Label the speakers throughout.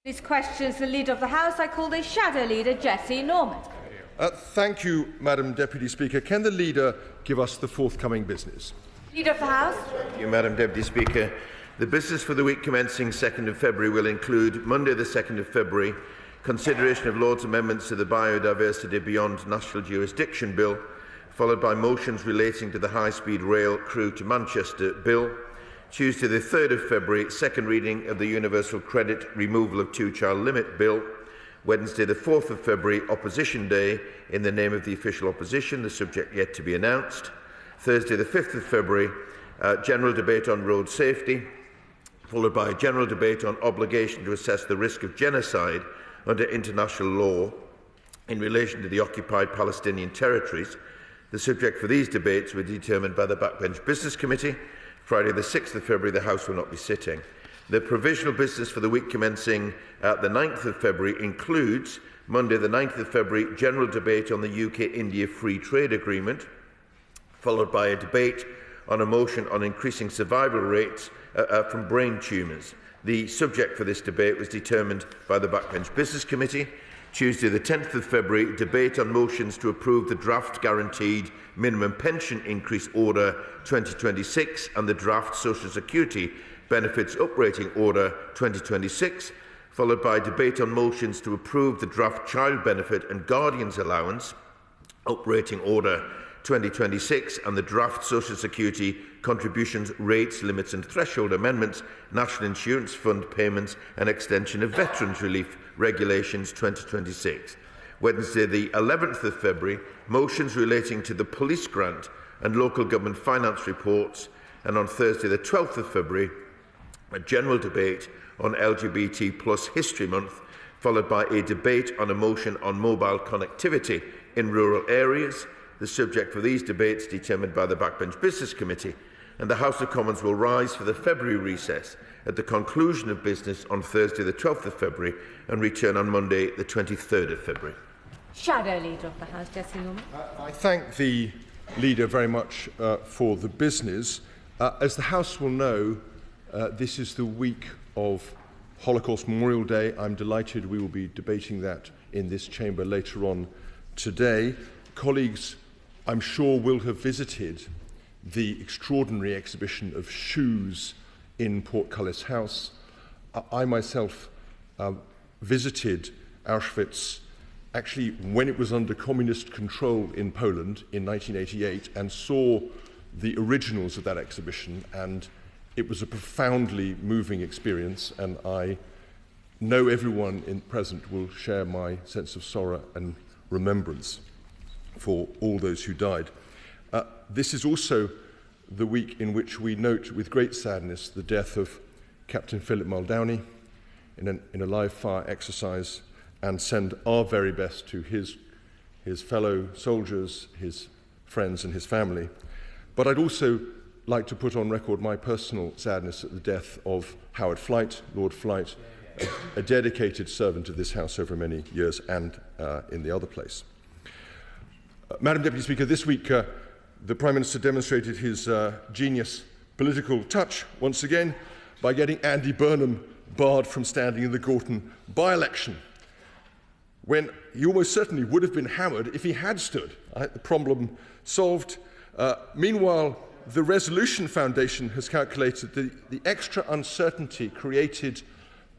Speaker 1: This questions the Leader of the House. I call the Shadow Leader, Jessie Normanton.
Speaker 2: Thank you, Madam Deputy Speaker. Can the Leader give us the forthcoming business?
Speaker 1: Leader of the House.
Speaker 3: Thank you, Madam Deputy Speaker. The business for the week commencing 2nd of February will include Monday the 2nd of February, consideration of Lord's amendments to the Biodiversity Beyond National Jurisdiction Bill, followed by motions relating to the High-Speed Rail Crewe to Manchester Bill. Tuesday the 3rd of February, second reading of the Universal Credit Removal of Two-Child Limit Bill. Wednesday the 4th of February, Opposition Day in the name of the official opposition, the subject yet to be announced. Thursday the 5th of February, general debate on road safety, followed by a general debate on obligation to assess the risk of genocide under international law in relation to the occupied Palestinian territories. The subject for these debates were determined by the Backbench Business Committee. Friday the 6th of February, the House will not be sitting. The provisional business for the week commencing the 9th of February includes Monday the 9th of February, general debate on the UK-India Free Trade Agreement, followed by a debate on a motion on increasing survival rates from brain tumours. The subject for this debate was determined by the Backbench Business Committee. Tuesday the 10th of February, debate on motions to approve the draft Guaranteed Minimum Pension Increase Order 2026 and the draft Social Security Benefits Uprating Order 2026, followed by debate on motions to approve the draft Child Benefit and Guardians Allowance Uprating Order 2026 and the draft Social Security Contributions, Rates, Limits and Threshold Amendments, National Insurance Fund Payments and Extension of Veterans Relief Regulations 2026. Wednesday the 11th of February, motions relating to the police grant and local government finance reports, and on Thursday the 12th of February, a general debate on LGBT plus History Month, followed by a debate on a motion on mobile connectivity in rural areas. The subject for these debates determined by the Backbench Business Committee, and the House of Commons will rise for the February recess at the conclusion of business on Thursday the 12th of February and return on Monday the 23rd of February.
Speaker 1: Shadow Leader of the House, Jessie Normanton.
Speaker 2: I thank the Leader very much for the business. As the House will know, this is the week of Holocaust Memorial Day. I'm delighted we will be debating that in this chamber later on today. Colleagues, I'm sure, will have visited the extraordinary exhibition of shoes in Portcullis House. I myself visited Auschwitz actually when it was under communist control in Poland in 1988 and saw the originals of that exhibition, and it was a profoundly moving experience, and I know everyone present will share my sense of sorrow and remembrance for all those who died. This is also the week in which we note with great sadness the death of Captain Philip Muldowney in a live fire exercise, and send our very best to his fellow soldiers, his friends and his family. But I'd also like to put on record my personal sadness at the death of Howard Flight, Lord Flight, a dedicated servant of this House over many years and in the other place. Madam Deputy Speaker, this week the Prime Minister demonstrated his genius political touch once again by getting Andy Burnham barred from standing in the Gorton by-election, when he almost certainly would have been hammered if he had stood. The problem solved. Meanwhile, the Resolution Foundation has calculated that the extra uncertainty created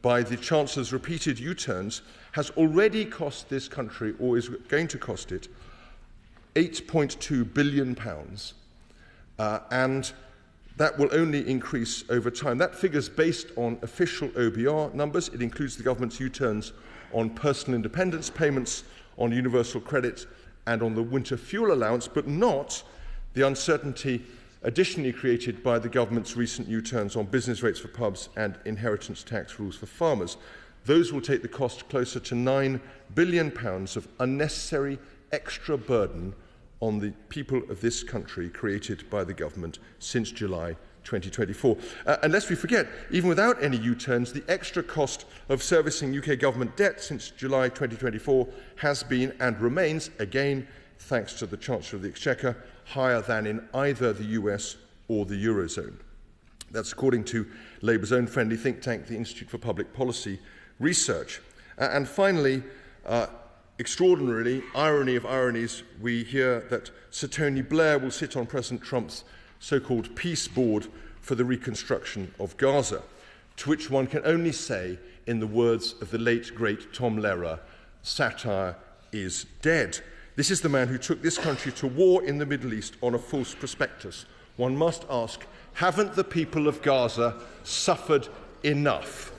Speaker 2: by the Chancellor's repeated U-turns has already cost this country, or is going to cost it, £8.2 billion, and that will only increase over time. That figure's based on official OBR numbers. It includes the government's U-turns on personal independence payments, on universal credit, and on the winter fuel allowance, but not the uncertainty additionally created by the government's recent U-turns on business rates for pubs and inheritance tax rules for farmers. Those will take the cost closer to £9 billion of unnecessary extra burden on the people of this country created by the government since July 2024. And lest we forget, even without any U-turns, the extra cost of servicing UK government debt since July 2024 has been and remains, again, thanks to the Chancellor of the Exchequer, higher than in either the US or the Eurozone. That's according to Labour's own friendly think tank, the Institute for Public Policy, research. And finally, extraordinarily, irony of ironies, we hear that Sir Tony Blair will sit on President Trump's so-called peace board for the reconstruction of Gaza, to which one can only say, in the words of the late, great Tom Lehrer, satire is dead. This is the man who took this country to war in the Middle East on a false prospectus. One must ask, haven't the people of Gaza suffered enough?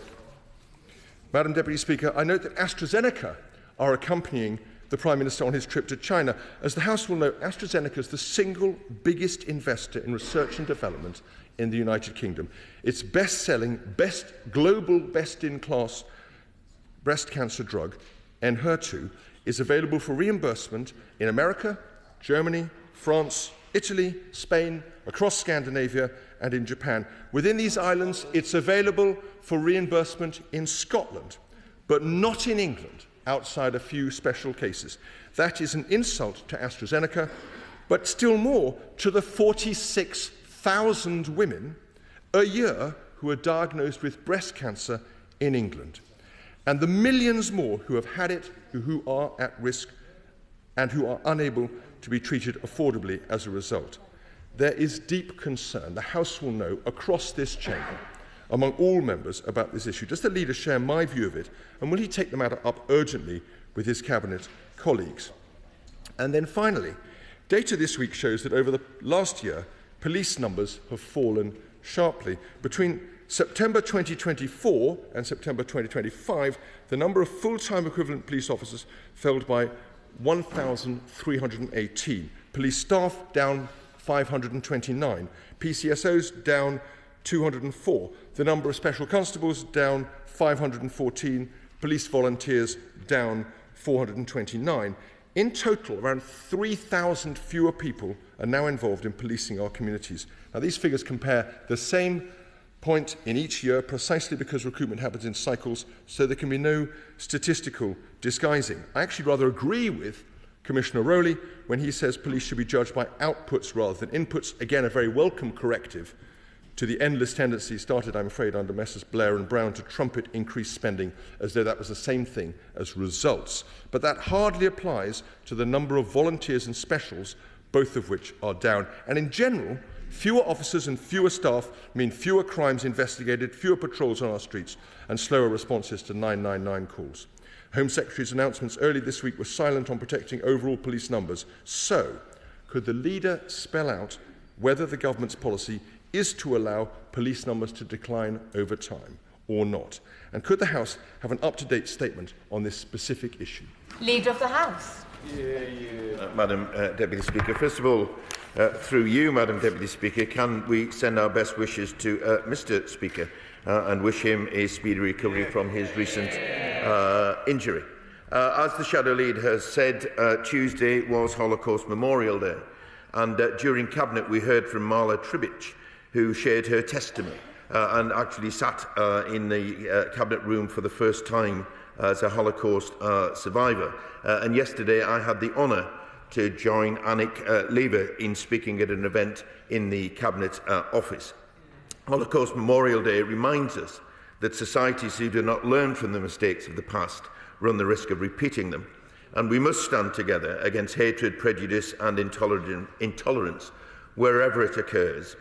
Speaker 2: Madam Deputy Speaker, I note that AstraZeneca are accompanying the Prime Minister on his trip to China. As the House will know, AstraZeneca is the single biggest investor in research and development in the United Kingdom. Its best-selling, global best-in-class breast cancer drug, Enhertu, is available for reimbursement in America, Germany, France, Italy, Spain, across Scandinavia and in Japan. Within these islands, it's available for reimbursement in Scotland, but not in England, outside a few special cases. That is an insult to AstraZeneca, but still more to the 46,000 women a year who are diagnosed with breast cancer in England, and the millions more who have had it, who are at risk and who are unable to be treated affordably as a result. There is deep concern, the House will know, across this chamber, among all members about this issue. Does the leader share my view of it, and will he take the matter up urgently with his cabinet colleagues? And then finally, data this week shows that over the last year, police numbers have fallen sharply. Between September 2024 and September 2025, the number of full-time equivalent police officers fell by 1,318. Police staff down 529. PCSOs down 204. The number of special constables down 514. Police volunteers down 429. In total, around 3,000 fewer people are now involved in policing our communities. Now, these figures compare the same point in each year precisely because recruitment happens in cycles, so there can be no statistical disguising. I actually rather agree with Commissioner Rowley when he says police should be judged by outputs rather than inputs. Again, a very welcome corrective to the endless tendency started, I'm afraid, under Messrs Blair and Brown to trumpet increased spending as though that was the same thing as results. But that hardly applies to the number of volunteers and specials, both of which are down. And in general, fewer officers and fewer staff mean fewer crimes investigated, fewer patrols on our streets, and slower responses to 999 calls. Home Secretary's announcements early this week were silent on protecting overall police numbers. So, could the leader spell out whether the government's policy is to allow police numbers to decline over time or not? And could the House have an up-to-date statement on this specific issue?
Speaker 1: Leader of the House.
Speaker 3: Madam Deputy Speaker, first of all, through you, Madam Deputy Speaker, can we send our best wishes to Mr Speaker and wish him a speedy recovery from his recent injury. As the Shadow Lead has said, Tuesday was Holocaust Memorial Day, and during Cabinet we heard from Marla Tribbich, who shared her testimony and actually sat in the Cabinet room for the first time as a Holocaust survivor. And yesterday I had the honour to join Annick Lever in speaking at an event in the Cabinet office. Holocaust Memorial Day reminds us that societies who do not learn from the mistakes of the past run the risk of repeating them, and we must stand together against hatred, prejudice and intolerance wherever it occurs.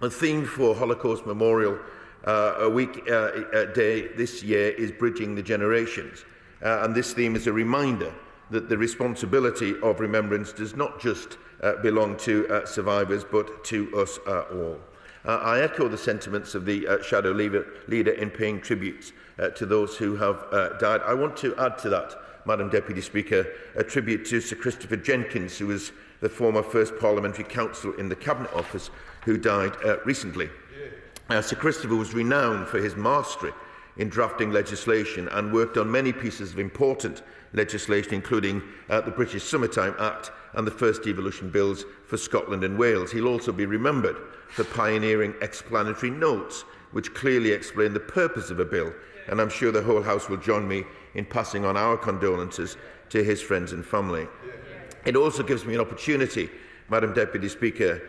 Speaker 3: The theme for Holocaust Memorial Day this year is Bridging the Generations, and this theme is a reminder that the responsibility of remembrance does not just belong to survivors but to us all. I echo the sentiments of the Shadow Leader in paying tributes to those who have died. I want to add to that, Madam Deputy Speaker, a tribute to Sir Christopher Jenkins, who was the former First Parliamentary Counsel in the Cabinet Office, who died recently. Sir Christopher was renowned for his mastery in drafting legislation and worked on many pieces of important legislation, including the British Summertime Act and the first devolution bills for Scotland and Wales. He'll also be remembered for pioneering explanatory notes, which clearly explain the purpose of a bill, and I'm sure the whole House will join me in passing on our condolences to his friends and family. It also gives me an opportunity Madam Deputy Speaker,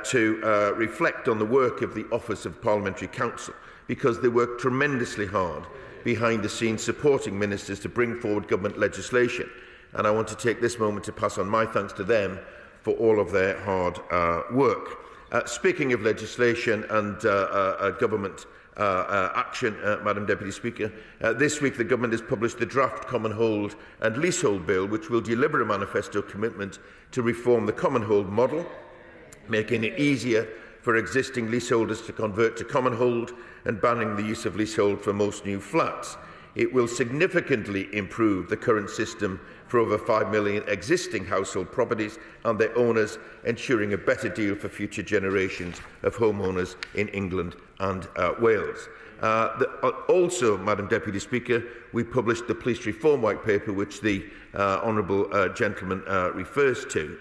Speaker 3: to reflect on the work of the Office of Parliamentary Counsel, because they work tremendously hard behind the scenes supporting ministers to bring forward government legislation. And I want to take this moment to pass on my thanks to them for all of their hard work. Speaking of legislation and government action, Madam Deputy Speaker, this week the Government has published the draft Common Hold and Leasehold Bill, which will deliver a manifesto commitment to reform the Common Hold model, making it easier for existing leaseholders to convert to Common Hold and banning the use of leasehold for most new flats. It will significantly improve the current system for over 5 million existing household properties and their owners, ensuring a better deal for future generations of homeowners in England and Wales. Also, Madam Deputy Speaker, we published the Police Reform White Paper, which the honourable gentleman refers to,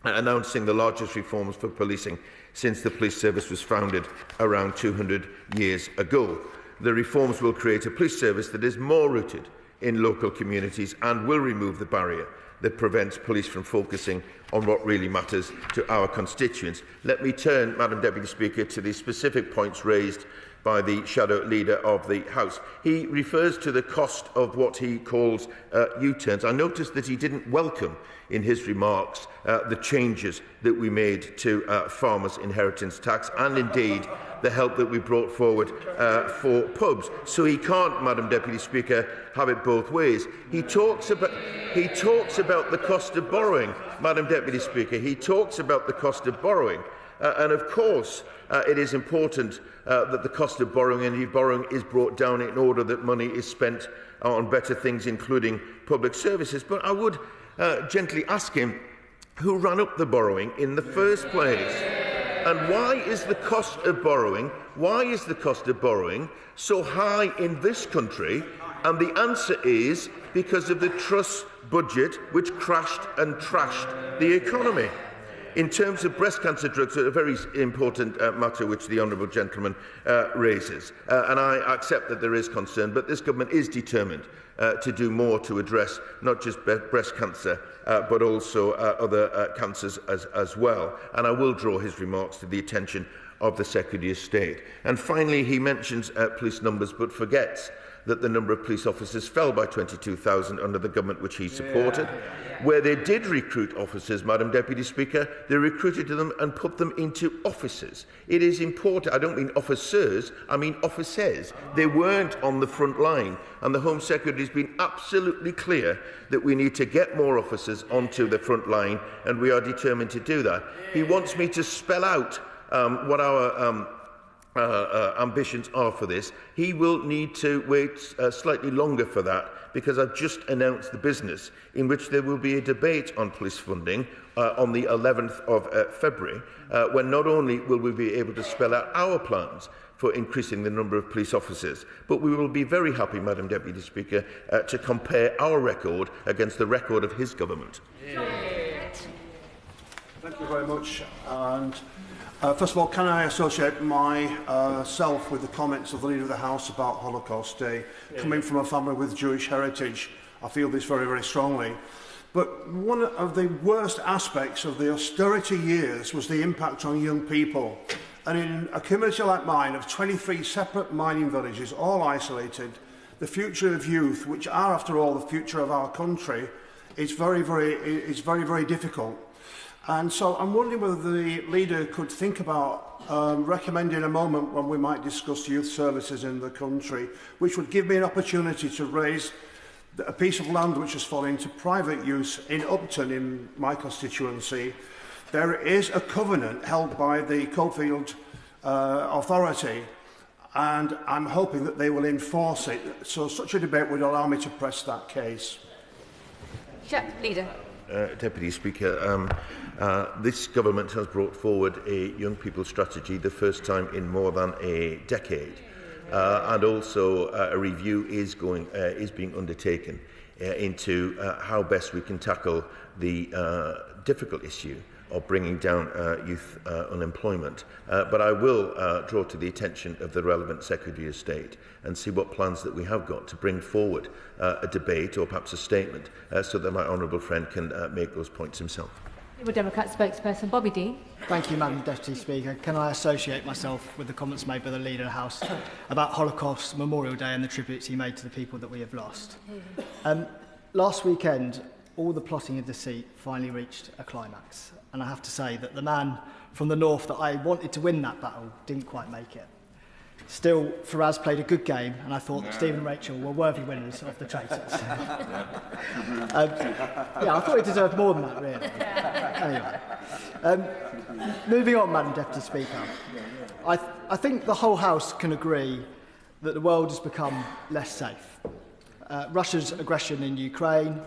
Speaker 3: announcing the largest reforms for policing since the police service was founded around 200 years ago. The reforms will create a police service that is more rooted in local communities and will remove the barrier that prevents police from focusing on what really matters to our constituents. Let me turn, Madam Deputy Speaker, to the specific points raised by the Shadow Leader of the House. He refers to the cost of what he calls U-turns. I noticed that he didn't welcome in his remarks the changes that we made to farmers' inheritance tax and indeed the help that we brought forward for pubs. So he can't, Madam Deputy Speaker, have it both ways. He talks about the cost of borrowing, Madam Deputy Speaker. He talks about the cost of borrowing. And of course, it is important that the cost of borrowing is brought down in order that money is spent on better things, including public services. But I would gently ask him who ran up the borrowing in the first place. And why is the cost of borrowing so high in this country? And the answer is because of the Truss budget, which crashed and trashed the economy. In terms of breast cancer drugs, a very important matter which the honourable gentleman raises, and I accept that there is concern, but this government is determined to do more to address not just breast cancer, but also other cancers as well. And I will draw his remarks to the attention of the Secretary of State. And finally, he mentions police numbers, but forgets that the number of police officers fell by 22,000 under the government which he supported. Where they did recruit officers, Madam Deputy Speaker, they recruited them and put them into offices. It is important, I don't mean officers, I mean officers. They weren't on the front line, and the Home Secretary has been absolutely clear that we need to get more officers onto the front line, and we are determined to do that. He wants me to spell out what our ambitions are for this. He will need to wait slightly longer for that, because I've just announced the business in which there will be a debate on police funding on the 11th of February, when not only will we be able to spell out our plans for increasing the number of police officers, but we will be very happy, Madam Deputy Speaker, to compare our record against the record of his government.
Speaker 4: Thank you very much. And first of all, can I associate myself with the comments of the Leader of the House about Holocaust Day? Coming from a family with Jewish heritage, I feel this very, very strongly. But one of the worst aspects of the austerity years was the impact on young people. And in a community like mine of 23 separate mining villages, all isolated, the future of youth, which are, after all, the future of our country, is very, very difficult. And so I'm wondering whether the Leader could think about recommending a moment when we might discuss youth services in the country, which would give me an opportunity to raise a piece of land which has fallen into private use in Upton, in my constituency. There is a covenant held by the Coalfield Authority, and I'm hoping that they will enforce it. So such a debate would allow me to press that case.
Speaker 1: Leader.
Speaker 3: Deputy Speaker, this government has brought forward a young people strategy, the first time in more than a decade, and also a review is being undertaken into how best we can tackle the difficult issue of bringing down youth unemployment. But I will draw to the attention of the relevant Secretary of State and see what plans that we have got to bring forward a debate or perhaps a statement so that my honourable friend can make those points himself.
Speaker 1: Liberal Democrat spokesperson Bobby Dean.
Speaker 5: Thank you, Madam Deputy Speaker. Can I associate myself with the comments made by the Leader of the House about Holocaust Memorial Day and the tributes he made to the people that we have lost? Last weekend, all the plotting and deceit finally reached a climax. And I have to say that the man from the north that I wanted to win that battle didn't quite make it. Still, Faraz played a good game, and I thought that Stephen and Rachel were worthy winners of the traitors. Yeah, I thought he deserved more than that, really. Anyway, moving on, Madam Deputy Speaker. I think the whole House can agree that the world has become less safe. Russia's aggression in Ukraine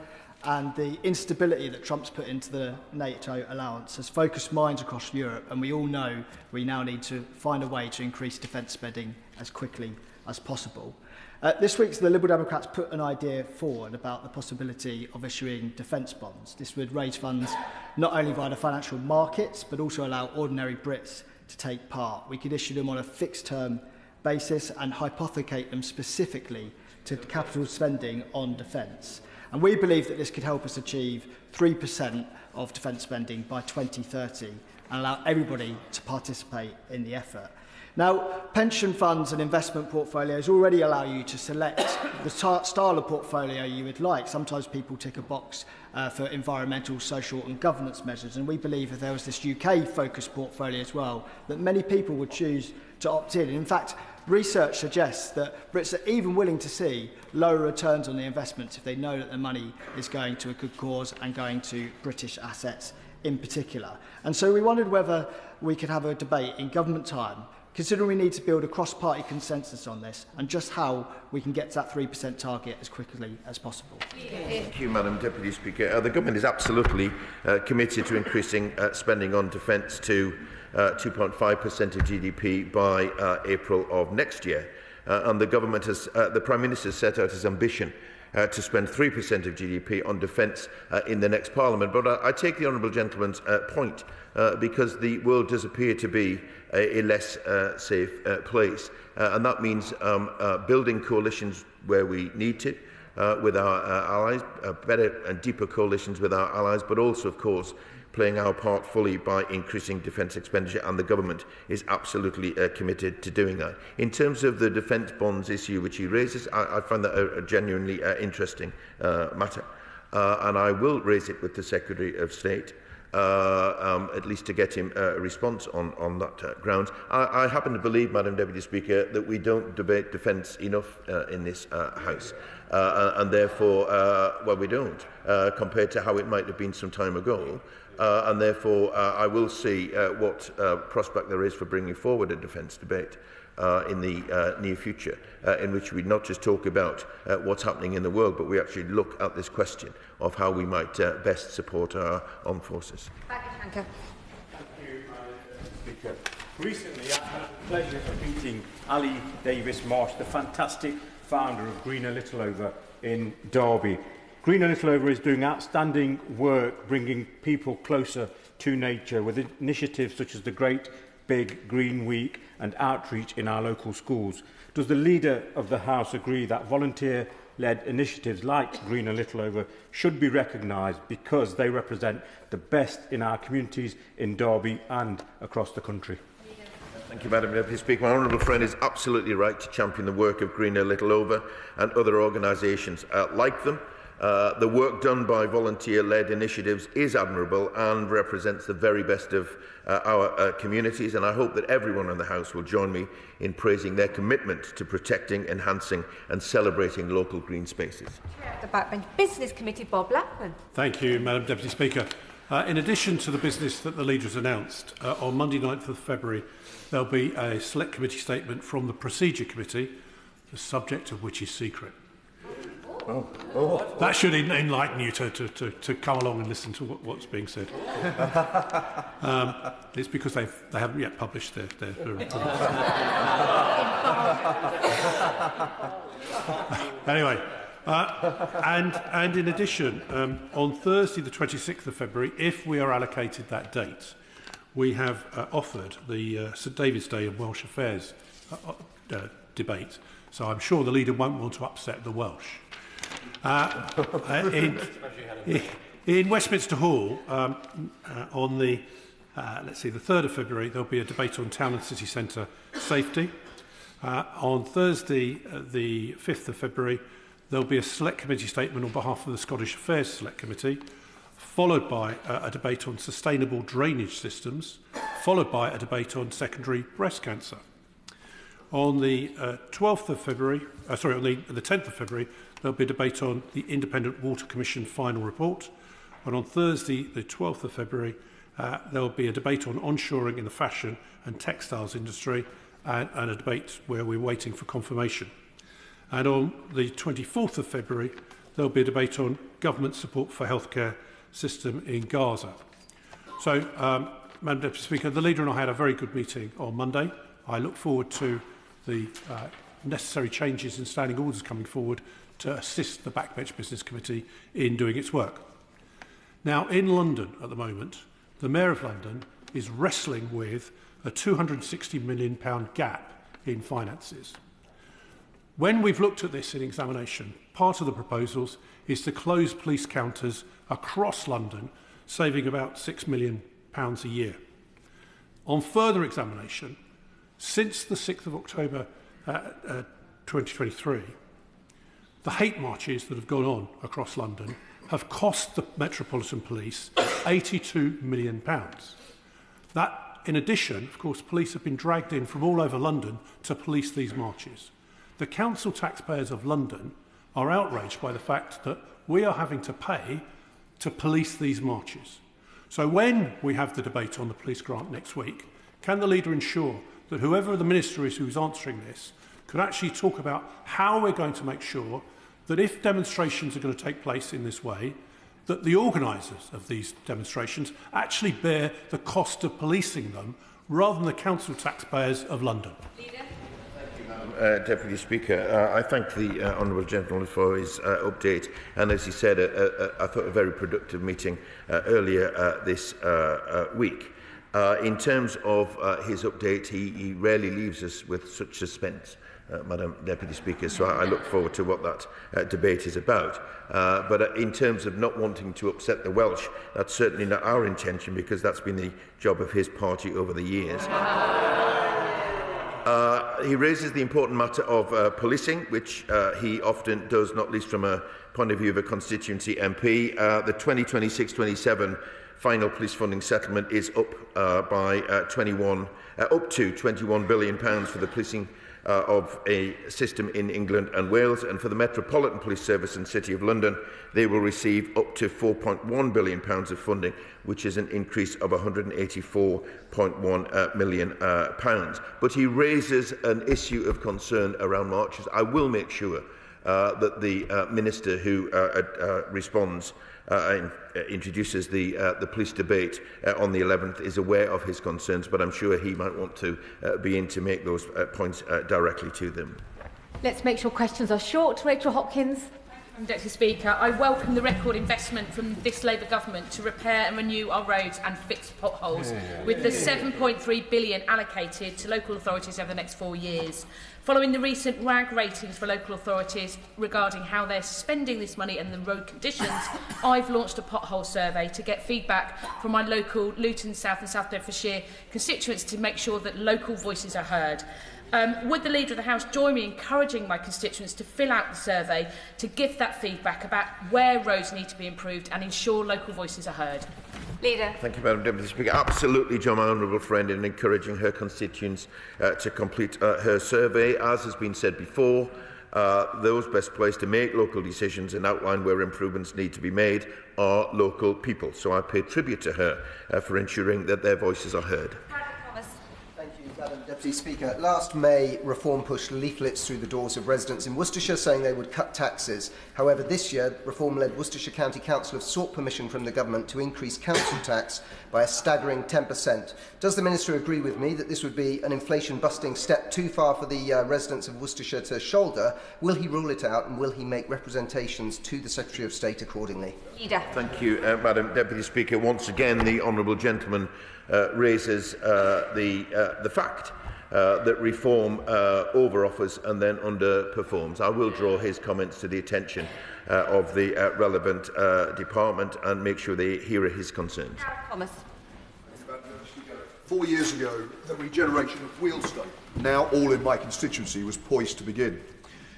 Speaker 5: and the instability that Trump's put into the NATO alliance has focused minds across Europe, and we all know we now need to find a way to increase defence spending as quickly as possible. This week, the Liberal Democrats put an idea forward about the possibility of issuing defence bonds. This would raise funds not only via the financial markets, but also allow ordinary Brits to take part. We could issue them on a fixed-term basis and hypothecate them specifically to capital spending on defence. And we believe that this could help us achieve 3% of defence spending by 2030 and allow everybody to participate in the effort. Now, pension funds and investment portfolios already allow you to select the style of portfolio you would like. Sometimes people tick a box for environmental, social and governance measures, and we believe if there was this UK-focused portfolio as well, that many people would choose to opt in. In fact, research suggests that Brits are even willing to see lower returns on the investments if they know that the money is going to a good cause and going to British assets in particular. And so we wondered whether we could have a debate in government time, considering we need to build a cross-party consensus on this and just how we can get to that 3% target as quickly as possible.
Speaker 3: Thank you, Madam Deputy Speaker. The Government is absolutely committed to increasing spending on defence to 2.5% of GDP by April of next year. And the Government has, the Prime Minister set out his ambition to spend 3% of GDP on defence in the next Parliament. But I take the Honourable Gentleman's point because the world does appear to be a less safe place. And that means building coalitions where we need to with our allies, better and deeper coalitions with our allies, but also, of course, playing our part fully by increasing defence expenditure, and the Government is absolutely committed to doing that. In terms of the defence bonds issue which he raises, I find that a genuinely interesting matter, and I will raise it with the Secretary of State, at least to get him a response on that grounds. I happen to believe, Madam Deputy Speaker, that we don't debate defence enough in this House, and therefore, well, we don't, compared to how it might have been some time ago. And therefore, I will see what prospect there is for bringing forward a defence debate in the near future, in which we not just talk about what's happening in the world, but we actually look at this question of how we might best support our armed forces.
Speaker 1: Baggy, Shanker.
Speaker 6: Thank you, Speaker. Recently, I had the pleasure of meeting Ali Davis-Marsh, the fantastic founder of Greener Littleover in Derby. Greener Littleover is doing outstanding work bringing people closer to nature with initiatives such as the Great Big Green Week and outreach in our local schools. Does the Leader of the House agree that volunteer-led initiatives like Greener Littleover should be recognised because they represent the best in our communities in Derby and across the country?
Speaker 3: Thank you, Madam Deputy Speaker. My honourable friend is absolutely right to champion the work of Greener Littleover and other organisations like them. The work done by volunteer-led initiatives is admirable and represents the very best of our communities, and I hope that everyone in the House will join me in praising their commitment to protecting, enhancing and celebrating local green spaces.
Speaker 1: Chair of the Backbench Business Committee, Bob Blackman.
Speaker 7: Thank you, Madam Deputy Speaker. In addition to the business that the Leader has announced, on Monday 9th of February there will be a Select Committee statement from the Procedure Committee, the subject of which is secret. That should enlighten you to come along and listen to what's being said. It's because they haven't yet published their report. Anyway, and in addition, on Thursday the 26th of February, if we are allocated that date, we have offered the St David's Day and Welsh Affairs debate. So I'm sure In Westminster Hall, on the let's see, the 3rd of February, there'll be a debate on town and city centre safety. On Thursday, the 5th of February, there'll be a Select Committee statement on behalf of the Scottish Affairs Select Committee, followed by a debate on sustainable drainage systems, followed by a debate on secondary breast cancer. On the 12th of February, on the 10th of February, there'll be a debate on the Independent Water Commission final report. And on Thursday, the 12th of February, there'll be a debate on onshoring in the fashion and textiles industry, and a debate where we're waiting for confirmation. And on the 24th of February, there'll be a debate on government support for healthcare system in Gaza. So, Madam Deputy Speaker, the Leader and I had a very good meeting on Monday. I look forward to the necessary changes in standing orders coming forward to assist the Backbench Business Committee in doing its work. Now, in London at the moment, the Mayor of London is wrestling with a £260 million gap in finances. When we've looked at this in examination, part of the proposals is to close police counters across London, saving about £6 million a year. On further examination, since the 6th of October 2023, the hate marches that have gone on across London have cost the Metropolitan Police £82 million. That, in addition, of course, police have been dragged in from all over London to police these marches. The council taxpayers of London are outraged by the fact that we are having to pay to police these marches. So when we have the debate on the police grant next week, can the Leader ensure that whoever the Minister is who's answering this could actually talk about how we're going to make sure that if demonstrations are going to take place in this way, that the organisers of these demonstrations actually bear the cost of policing them rather than the council taxpayers of London?
Speaker 3: Deputy Speaker, I thank the Honourable Gentleman for his update, and as he said, I thought a very productive meeting earlier this week. In terms of his update, he rarely leaves us with such suspense, Madam Deputy Speaker, so I look forward to what that debate is about. But in terms of not wanting to upset the Welsh, that's certainly not our intention, because that's been the job of his party over the years. He raises the important matter of policing, which he often does, not least from a point of view of a constituency MP. The 2026-27 final police funding settlement is up by up to £21 billion for the policing of a system in England and Wales, and for the Metropolitan Police Service and City of London, they will receive up to £4.1 billion of funding, which is an increase of £184.1 million. But he raises an issue of concern around marches. I will make sure that the Minister who responds introduces the police debate on the 11th is aware of his concerns, but I'm sure he might want to be in to make those points directly to them.
Speaker 1: Let's make sure questions are short. Rachel Hopkins.
Speaker 8: Deputy Speaker, I welcome the record investment from this Labour government to repair and renew our roads and fix potholes, with the £7.3 billion allocated to local authorities over the next 4 years. Following the recent RAG ratings for local authorities regarding how they're spending this money and the road conditions, I've launched a pothole survey to get feedback from my local Luton, South and South Bedfordshire constituents to make sure that local voices are heard. Would the Leader of the House join me in encouraging my constituents to fill out the survey to give that feedback about where roads need to be improved and ensure local voices are heard?
Speaker 1: Leader.
Speaker 3: Thank you, Madam Deputy Speaker. Absolutely join my honourable friend in encouraging her constituents to complete her survey. As has been said before, those best placed to make local decisions and outline where improvements need to be made are local people. So I pay tribute to her for ensuring that their voices are heard.
Speaker 9: Madam Deputy Speaker, last May, Reform pushed leaflets through the doors of residents in Worcestershire saying they would cut taxes. However, this year, Reform-led Worcestershire County Council have sought permission from the government to increase council tax by a staggering 10%. Does the Minister agree with me that this would be an inflation-busting step too far for the residents of Worcestershire to shoulder? Will he rule it out, and will he make representations to the Secretary of State accordingly?
Speaker 1: Leader.
Speaker 3: Thank you, Madam Deputy Speaker. Once again, the honourable gentleman raises the fact that reform over-offers and then underperforms. I will draw his comments to the attention of the relevant department and make sure they hear his concerns.
Speaker 1: Thomas.
Speaker 10: 4 years ago, the regeneration of Wheelstone, now all in my constituency, was poised to begin.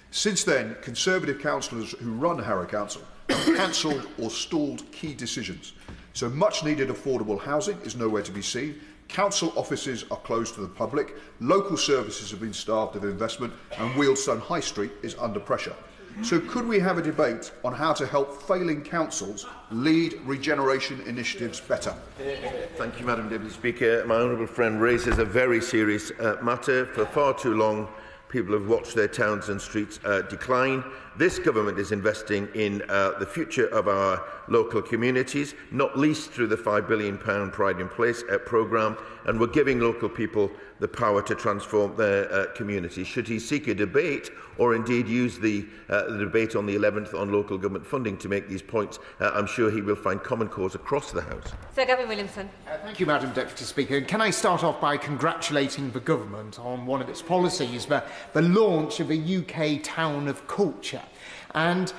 Speaker 10: Since then, Conservative councillors who run Harrow Council have cancelled or stalled key decisions. So much needed affordable housing is nowhere to be seen. Council offices are closed to the public, local services have been starved of investment, and Wheelstone High Street is under pressure. So could we have a debate on how to help failing councils lead regeneration initiatives better?
Speaker 3: Thank you, Madam Deputy Speaker. My honourable friend raises a very serious matter. For far too long, people have watched their towns and streets decline. This government is investing in the future of our local communities, not least through the £5 billion Pride in Place programme, and we're giving local people the power to transform their communities. Should he seek a debate, or indeed use the debate on the 11th on local government funding to make these points, I'm sure he will find common cause across the House.
Speaker 1: Sir Gavin Williamson.
Speaker 11: Thank you, Madam Deputy Speaker. Can I start off by congratulating the government on one of its policies, the launch of a UK town of culture. And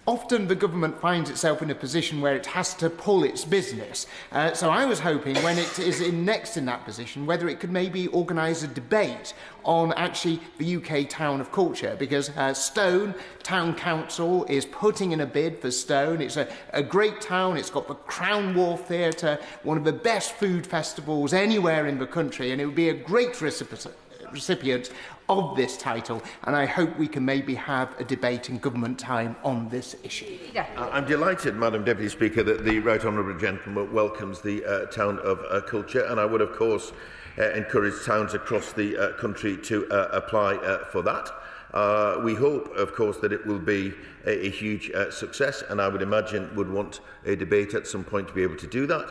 Speaker 11: often the government finds itself in a position where it has to pull its business. So I was hoping, when it is next in that position, whether it could maybe organise a debate on actually the UK town of culture, because Stone Town Council is putting in a bid for Stone. It's a great town. It's got the Crown War Theatre, one of the best food festivals anywhere in the country, and it would be a great recipient of this title, and I hope we can maybe have a debate in government time on this issue.
Speaker 3: I'm delighted, Madam Deputy Speaker, that the Right Honourable Gentleman welcomes the town of culture, and I would, of course, encourage towns across the country to apply for that. We hope, of course, that it will be a huge success, and I would imagine would want a debate at some point to be able to do that.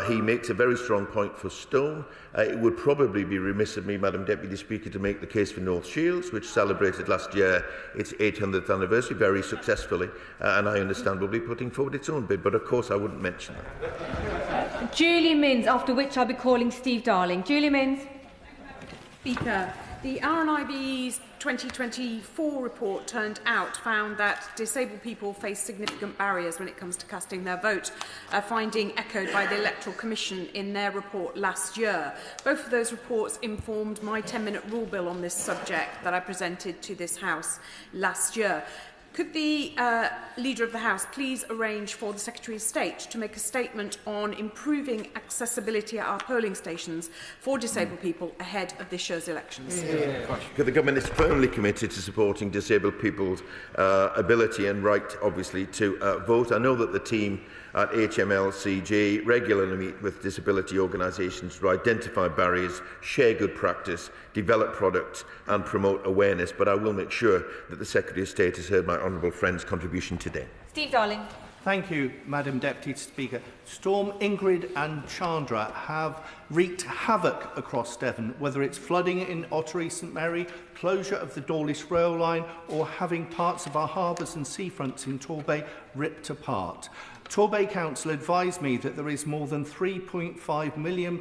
Speaker 3: He makes a very strong point for Stone. It would probably be remiss of me, Madam Deputy Speaker, to make the case for North Shields, which celebrated last year its 800th anniversary very successfully, and I understand will be putting forward its own bid, but of course I wouldn't mention that.
Speaker 1: Julie Minns, after which I'll be calling Steve Darling. Julie Minns.
Speaker 12: Speaker, the RNIB's 2024 report found that disabled people face significant barriers when it comes to casting their vote, a finding echoed by the Electoral Commission in their report last year. Both of those reports informed my 10-minute rule bill on this subject that I presented to this House last year. Could the Leader of the House please arrange for the Secretary of State to make a statement on improving accessibility at our polling stations for disabled people ahead of this year's elections?
Speaker 3: The government is firmly committed to supporting disabled people's ability and right, obviously, to vote. I know that the team at HMLCG regularly meet with disability organisations to identify barriers, share good practice, develop products and promote awareness, but I will make sure that the Secretary of State has heard my honourable friend's contribution today.
Speaker 1: Steve Darling.
Speaker 13: Thank you, Madam Deputy Speaker. Storm Ingrid and Chandra have wreaked havoc across Devon, whether it's flooding in Ottery St Mary, closure of the Dawlish rail line, or having parts of our harbours and seafronts in Torbay ripped apart. Torbay Council advised me that there is more than £3.5 million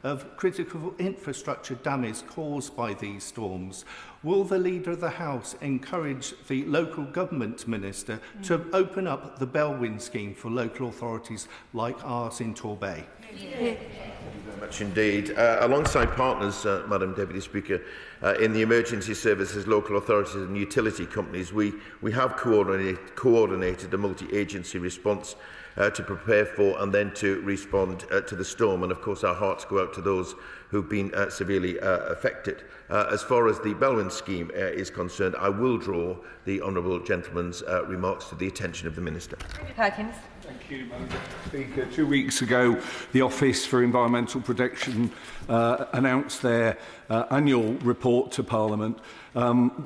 Speaker 13: of critical infrastructure damage caused by these storms. Will the Leader of the House encourage the local government minister to open up the Bellwyn scheme for local authorities like ours in Torbay?
Speaker 3: Thank you very much indeed. Alongside partners, Madam Deputy Speaker, in the emergency services, local authorities and utility companies, we have coordinated a multi-agency response to prepare for and then to respond to the storm. And of course our hearts go out to those who've been severely affected. As far as the Bellwyn scheme is concerned, I will draw the honourable gentleman's remarks to the attention of the Minister.
Speaker 1: Perkins.
Speaker 14: Thank you, Madam Speaker. 2 weeks ago, the Office for Environmental Protection announced their annual report to Parliament.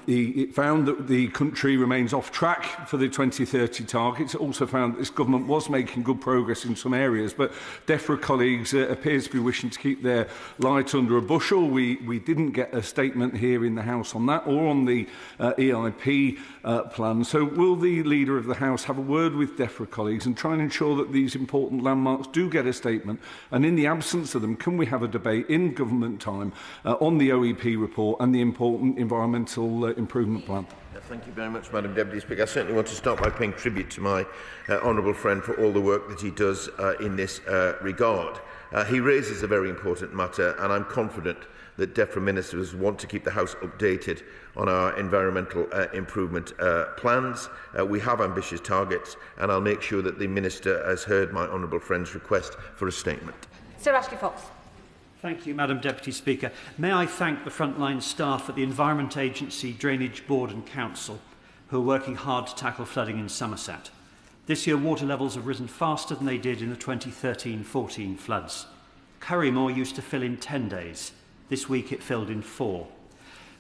Speaker 14: It found that the country remains off track for the 2030 targets. It also found that this government was making good progress in some areas, but DEFRA colleagues appears to be wishing to keep their light under a bushel. We didn't get a statement here in the House on that or on the EIP plan. So will the Leader of the House have a word with DEFRA colleagues and try and ensure that these important landmarks do get a statement? And in the absence of them, can we have a debate in government time on the OEP report and the important environmental improvement plan?
Speaker 3: Thank you very much, Madam Deputy Speaker. I certainly want to start by paying tribute to my honourable friend for all the work that he does in this regard. He raises a very important matter, and I'm confident that DEFRA ministers want to keep the House updated on our environmental improvement plans. We have ambitious targets, and I'll make sure that the Minister has heard my honourable friend's request for a statement.
Speaker 1: Sir Ashley Fox.
Speaker 15: Thank you, Madam Deputy Speaker. May I thank the frontline staff at the Environment Agency, Drainage Board and Council who are working hard to tackle flooding in Somerset. This year, water levels have risen faster than they did in the 2013-14 floods. Currymore used to fill in 10 days. This week it filled in 4.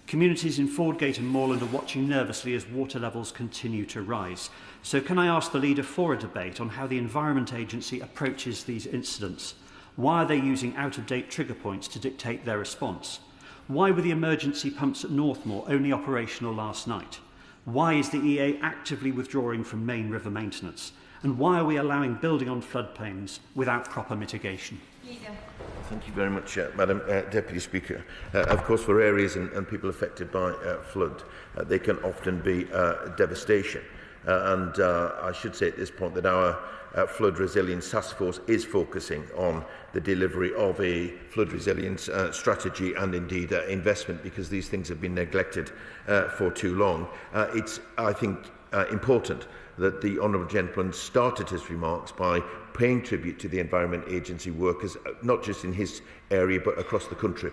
Speaker 15: Communities in Fordgate and Moorland are watching nervously as water levels continue to rise. So can I ask the leader for a debate on how the Environment Agency approaches these incidents? Why are they using out-of-date trigger points to dictate their response? Why were the emergency pumps at Northmoor only operational last night? Why is the EA actively withdrawing from main river maintenance? And why are we allowing building on floodplains without proper mitigation?
Speaker 3: Thank you very much, Madam Deputy Speaker. Of course, for areas and people affected by flood, they can often be devastation. I should say at this point that our Flood Resilience Task Force is focusing on the delivery of a flood resilience strategy and indeed investment, because these things have been neglected for too long. It's, I think, important that the Honourable Gentleman started his remarks by paying tribute to the Environment Agency workers, not just in his area but across the country,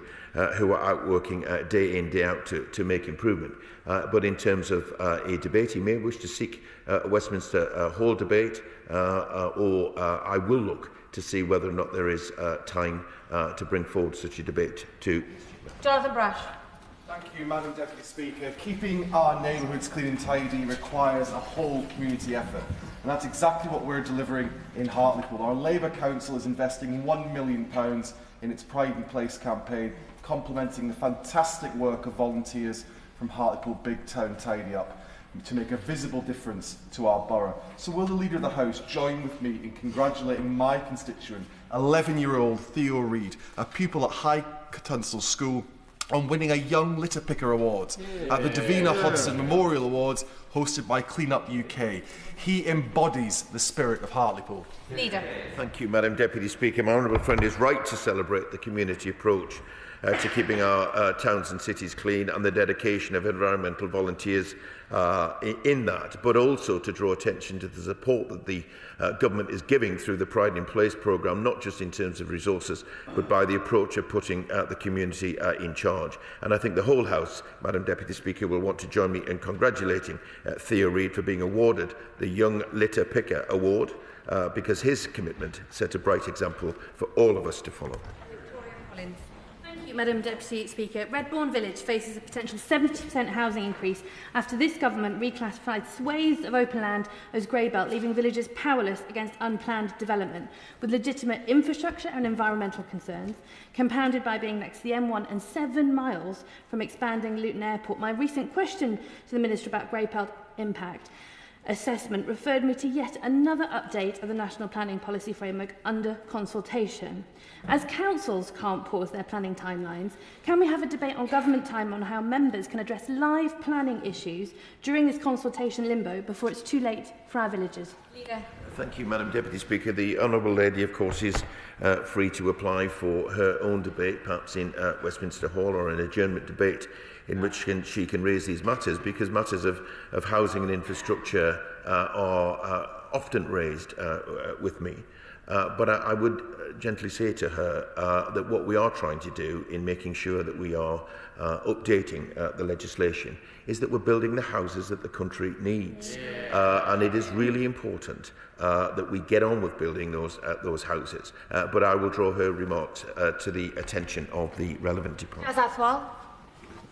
Speaker 3: who are out working day in, day out to make improvement. But in terms of a debate, he may wish to seek a Westminster Hall debate, or I will look to see whether or not there is time to bring forward such a debate to
Speaker 1: Jonathan Brash.
Speaker 16: Thank you, Madam Deputy Speaker. Keeping our neighbourhoods clean and tidy requires a whole community effort, and that's exactly what we're delivering in Hartlepool. Our Labour Council is investing £1 million in its Pride in Place campaign, complementing the fantastic work of volunteers from Hartlepool Big Town Tidy Up to make a visible difference to our borough. So will the Leader of the House join with me in congratulating my constituent, 11-year-old Theo Reid, a pupil at High Tunstall School, on winning a Young Litter Picker Award at the Davina Hodson Memorial Awards hosted by Clean Up UK. He embodies the spirit of Hartlepool.
Speaker 1: Leader.
Speaker 3: Thank you, Madam Deputy Speaker. My honourable friend is right to celebrate the community approach to keeping our towns and cities clean and the dedication of environmental volunteers in that, but also to draw attention to the support that the government is giving through the Pride in Place programme, not just in terms of resources, but by the approach of putting the community in charge. And I think the whole House, Madam Deputy Speaker, will want to join me in congratulating Theo Reid for being awarded the Young Litter Picker Award, because his commitment set a bright example for all of us to follow.
Speaker 17: Thank you, Madam Deputy Speaker. Redbourne Village faces a potential 70% housing increase after this government reclassified swathes of open land as grey belt, leaving villagers powerless against unplanned development, with legitimate infrastructure and environmental concerns, compounded by being next to the M1 and 7 miles from expanding Luton Airport. My recent question to the Minister about grey belt impact assessment referred me to yet another update of the National Planning Policy Framework under consultation. As councils can't pause their planning timelines, can we have a debate on government time on how members can address live planning issues during this consultation limbo before it's too late for our villagers?
Speaker 1: Leader.
Speaker 3: Thank you, Madam Deputy Speaker. The Honourable Lady, of course, is free to apply for her own debate, perhaps in Westminster Hall or an adjournment debate, in which she can raise these matters, because matters of housing and infrastructure are often raised with me. But I would gently say to her that what we are trying to do in making sure that we are updating the legislation is that we're building the houses that the country needs. And it is really important that we get on with building those houses. But I will draw her remarks to the attention of the relevant department.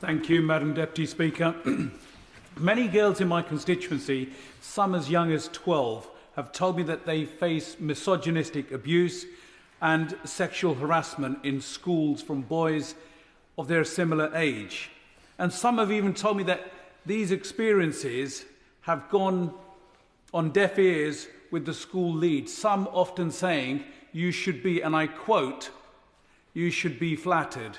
Speaker 18: Thank you, Madam Deputy Speaker. Many girls in my constituency, some as young as 12, have told me that they face misogynistic abuse and sexual harassment in schools from boys of their similar age. And some have even told me that these experiences have gone on deaf ears with the school leads, some often saying, "You should be," and I quote, "you should be flattered."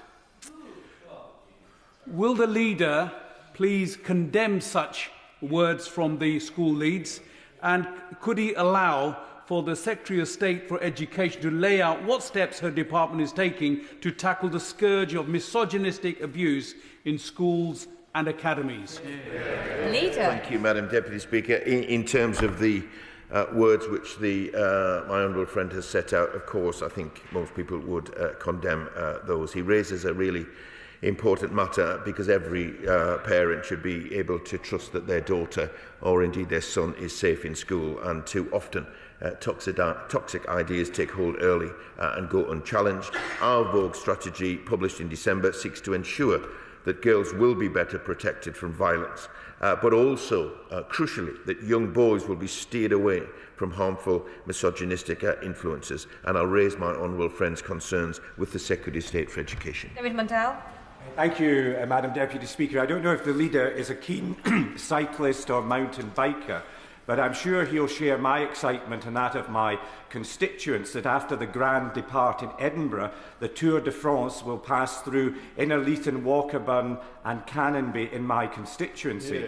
Speaker 18: Will the leader please condemn such words from the school leads, and could he allow for the Secretary of State for Education to lay out what steps her department is taking to tackle the scourge of misogynistic abuse in schools and academies?
Speaker 1: Leader.
Speaker 3: Thank you, Madam Deputy Speaker. In terms of the words which my honourable friend has set out, of course, I think most people would condemn those. He raises a really important matter, because every parent should be able to trust that their daughter or indeed their son is safe in school, and too often toxic ideas take hold early and go unchallenged. Our Vogue strategy, published in December, seeks to ensure that girls will be better protected from violence, but also, crucially, that young boys will be steered away from harmful misogynistic influences. And I'll raise my honourable friend's concerns with the Secretary of State for Education.
Speaker 1: David Mundell.
Speaker 6: Thank you, Madam Deputy Speaker. I don't know if the leader is a keen cyclist or mountain biker, but I'm sure he'll share my excitement and that of my constituents that after the grand depart in Edinburgh, the Tour de France will pass through Innerleithen, Walkerburn and Canonby in my constituency.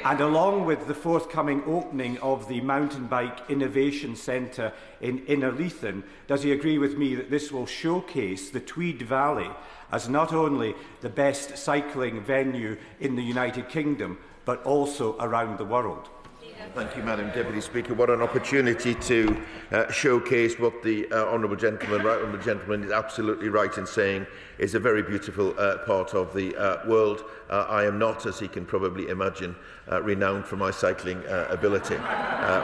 Speaker 6: And along with the forthcoming opening of the Mountain Bike Innovation Centre in Innerleithen, does he agree with me that this will showcase the Tweed Valley as not only the best cycling venue in the United Kingdom, but also around the world?
Speaker 3: Thank you, Madam Deputy Speaker. What an opportunity to showcase what the honourable gentleman is absolutely right in saying is a very beautiful part of the world. I am not, as he can probably imagine, renowned for my cycling ability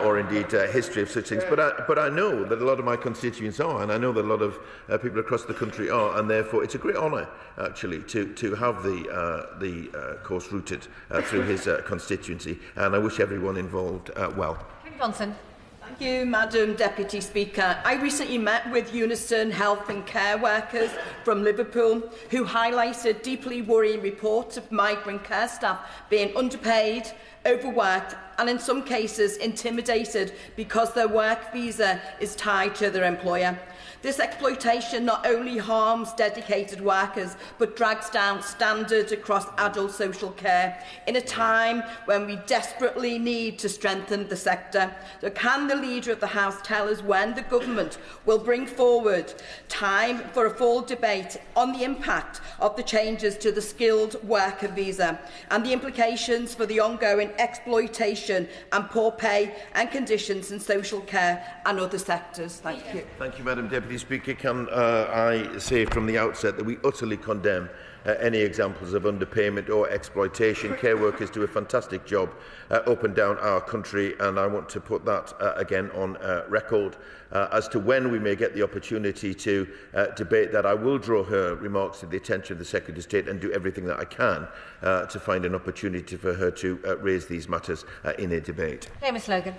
Speaker 3: or indeed history of such things. But I know that a lot of my constituents are, and I know that a lot of people across the country are, and therefore it's a great honour, actually, to have the course routed through his constituency, and I wish everyone involved well.
Speaker 1: Johnson.
Speaker 19: Thank you, Madam Deputy Speaker. I recently met with Unison health and care workers from Liverpool who highlighted deeply worrying reports of migrant care staff being underpaid, overworked and in some cases intimidated because their work visa is tied to their employer. This exploitation not only harms dedicated workers but drags down standards across adult social care in a time when we desperately need to strengthen the sector. So can the Leader of the House tell us when the government will bring forward time for a full debate on the impact of the changes to the skilled worker visa and the implications for the ongoing exploitation and poor pay and conditions in social care and other sectors? Thank you.
Speaker 3: Thank you, Madam Deputy Speaker. Can I say from the outset that we utterly condemn any examples of underpayment or exploitation. Care workers do a fantastic job up and down our country, and I want to put that again on record. As to when we may get the opportunity to debate that, I will draw her remarks to the attention of the Secretary of State and do everything that I can to find an opportunity for her to raise these matters in a debate.
Speaker 1: Seamus Logan.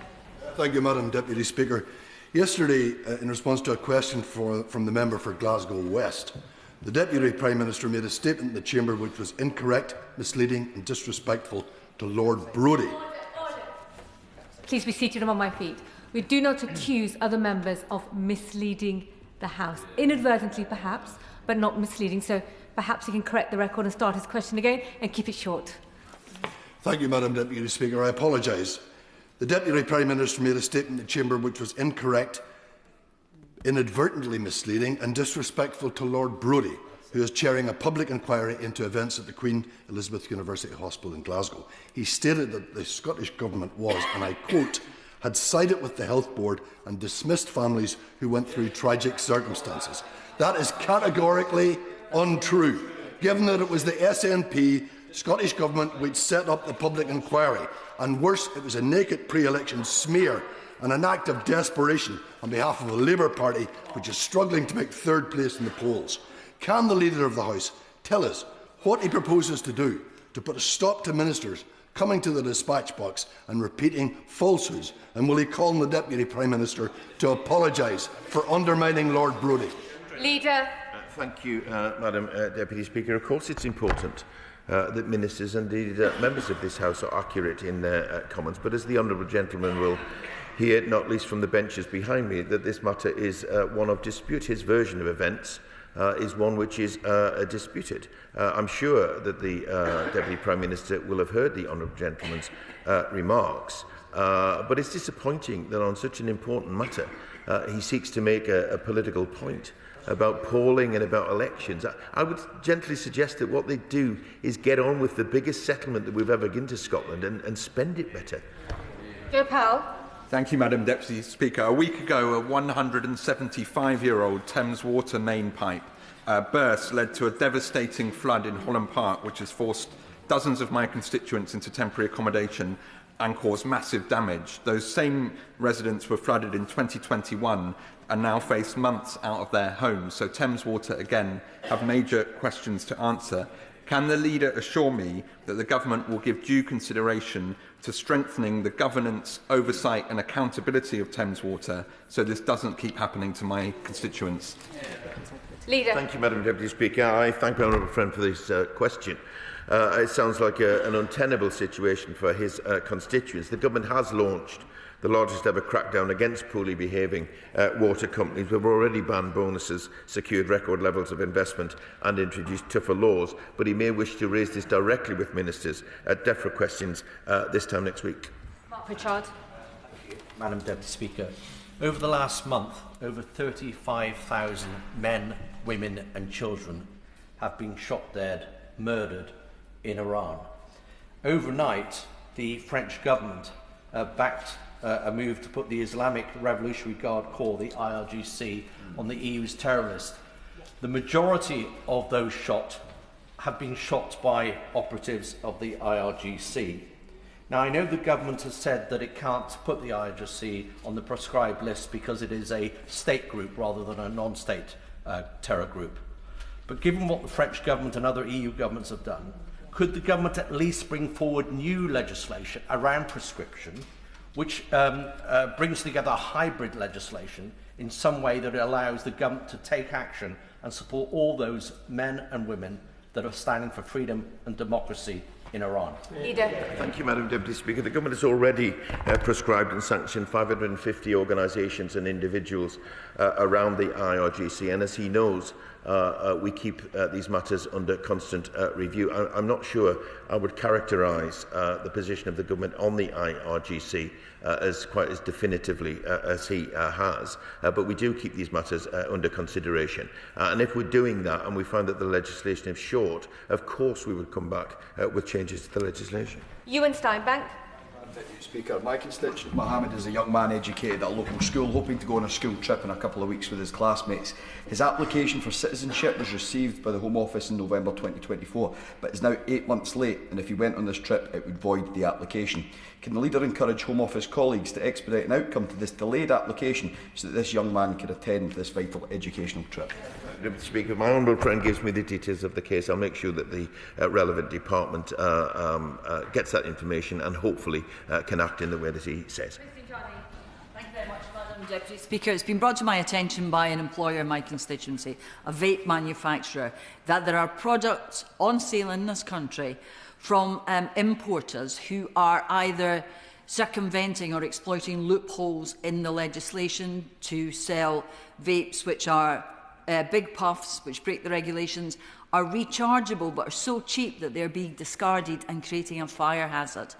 Speaker 20: Thank you, Madam Deputy Speaker. Yesterday, in response to a question from the member for Glasgow West, the Deputy Prime Minister made a statement in the Chamber which was incorrect, misleading and disrespectful to Lord Brodie.
Speaker 1: Please be seated. I'm on my feet. We do not accuse other members of misleading the House. Inadvertently, perhaps, but not misleading. So perhaps he can correct the record and start his question again and keep it short.
Speaker 20: Thank you, Madam Deputy Speaker. I apologise. The Deputy Prime Minister made a statement in the Chamber which was incorrect, inadvertently misleading and disrespectful to Lord Brodie, who is chairing a public inquiry into events at the Queen Elizabeth University Hospital in Glasgow. He stated that the Scottish Government was, and I quote, had sided with the Health Board and dismissed families who went through tragic circumstances. That is categorically untrue, given that it was the SNP Scottish Government which set up the public inquiry, and worse, it was a naked pre-election smear and an act of desperation on behalf of the Labour Party, which is struggling to make third place in the polls. Can the Leader of the House tell us what he proposes to do to put a stop to ministers coming to the dispatch box and repeating falsehoods, and will he call on the Deputy Prime Minister to apologise for undermining Lord Brodie?
Speaker 1: Leader.
Speaker 3: Thank you, Madam Deputy Speaker. Of course it's important that ministers and indeed members of this House are accurate in their comments, but as the honourable gentleman will hear, not least from the benches behind me, that this matter is one of dispute. His version of events is one which is disputed. I'm sure that the Deputy Prime Minister will have heard the Honourable Gentleman's remarks, but it's disappointing that on such an important matter he seeks to make a political point about polling and about elections. I would gently suggest that what they do is get on with the biggest settlement that we've ever given to Scotland and spend it better.
Speaker 1: Joe Powell.
Speaker 21: Thank you, Madam Deputy Speaker. A week ago, a 175-year-old Thames water main pipe burst led to a devastating flood in Holland Park, which has forced dozens of my constituents into temporary accommodation and caused massive damage. Those same residents were flooded in 2021 and now face months out of their homes. So Thames Water, again, have major questions to answer. Can the leader assure me that the government will give due consideration to strengthening the governance, oversight and accountability of Thames Water so this doesn't keep happening to my constituents?
Speaker 1: Leader.
Speaker 3: Thank you, Madam Deputy Speaker. I thank my honourable friend for this question. It sounds like an untenable situation for his constituents. The government has launched the largest ever crackdown against poorly behaving water companies. We've already banned bonuses, secured record levels of investment and introduced tougher laws, but he may wish to raise this directly with ministers at DEFRA questions this time next week.
Speaker 1: Mark Pritchard.
Speaker 22: Madam Deputy Speaker, over the last month, over 35,000 men, women and children have been shot dead, murdered in Iran. Overnight, the French government backed a move to put the Islamic Revolutionary Guard Corps, the IRGC, on the EU's terror list. The majority of those shot have been shot by operatives of the IRGC. Now, I know the government has said that it can't put the IRGC on the proscribed list because it is a state group rather than a non-state terror group. But given what the French government and other EU governments have done, could the government at least bring forward new legislation around prescription, which brings together hybrid legislation in some way that allows the government to take action and support all those men and women that are standing for freedom and democracy in Iran?
Speaker 1: Leader.
Speaker 3: Thank you, Madam Deputy Speaker. The government has already prescribed and sanctioned 550 organisations and individuals around the IRGC, and as he knows, we keep these matters under constant review. I'm not sure I would characterise the position of the government on the IRGC as quite as definitively as he has, but we do keep these matters under consideration. And if we're doing that and we find that the legislation is short, of course we would come back with changes to the legislation.
Speaker 1: Ewan Steinbank.
Speaker 10: Deputy Speaker, my constituent Mohammed is a young man educated at a local school, hoping to go on a school trip in a couple of weeks with his classmates. His application for citizenship was received by the Home Office in November 2024, but is now 8 months late, and if he went on this trip, it would void the application. Can the leader encourage Home Office colleagues to expedite an outcome to this delayed application so that this young man can attend this vital educational trip?
Speaker 3: Deputy Speaker, if my honourable friend gives me the details of the case, I'll make sure that the relevant department gets that information and hopefully can act in the way that he says.
Speaker 23: Thank you very much, Madam Deputy Speaker. It's been brought to my attention by an employer in my constituency, a vape manufacturer, that there are products on sale in this country from importers who are either circumventing or exploiting loopholes in the legislation to sell vapes which are big puffs, which break the regulations, are rechargeable but are so cheap that they're being discarded and creating a fire hazard.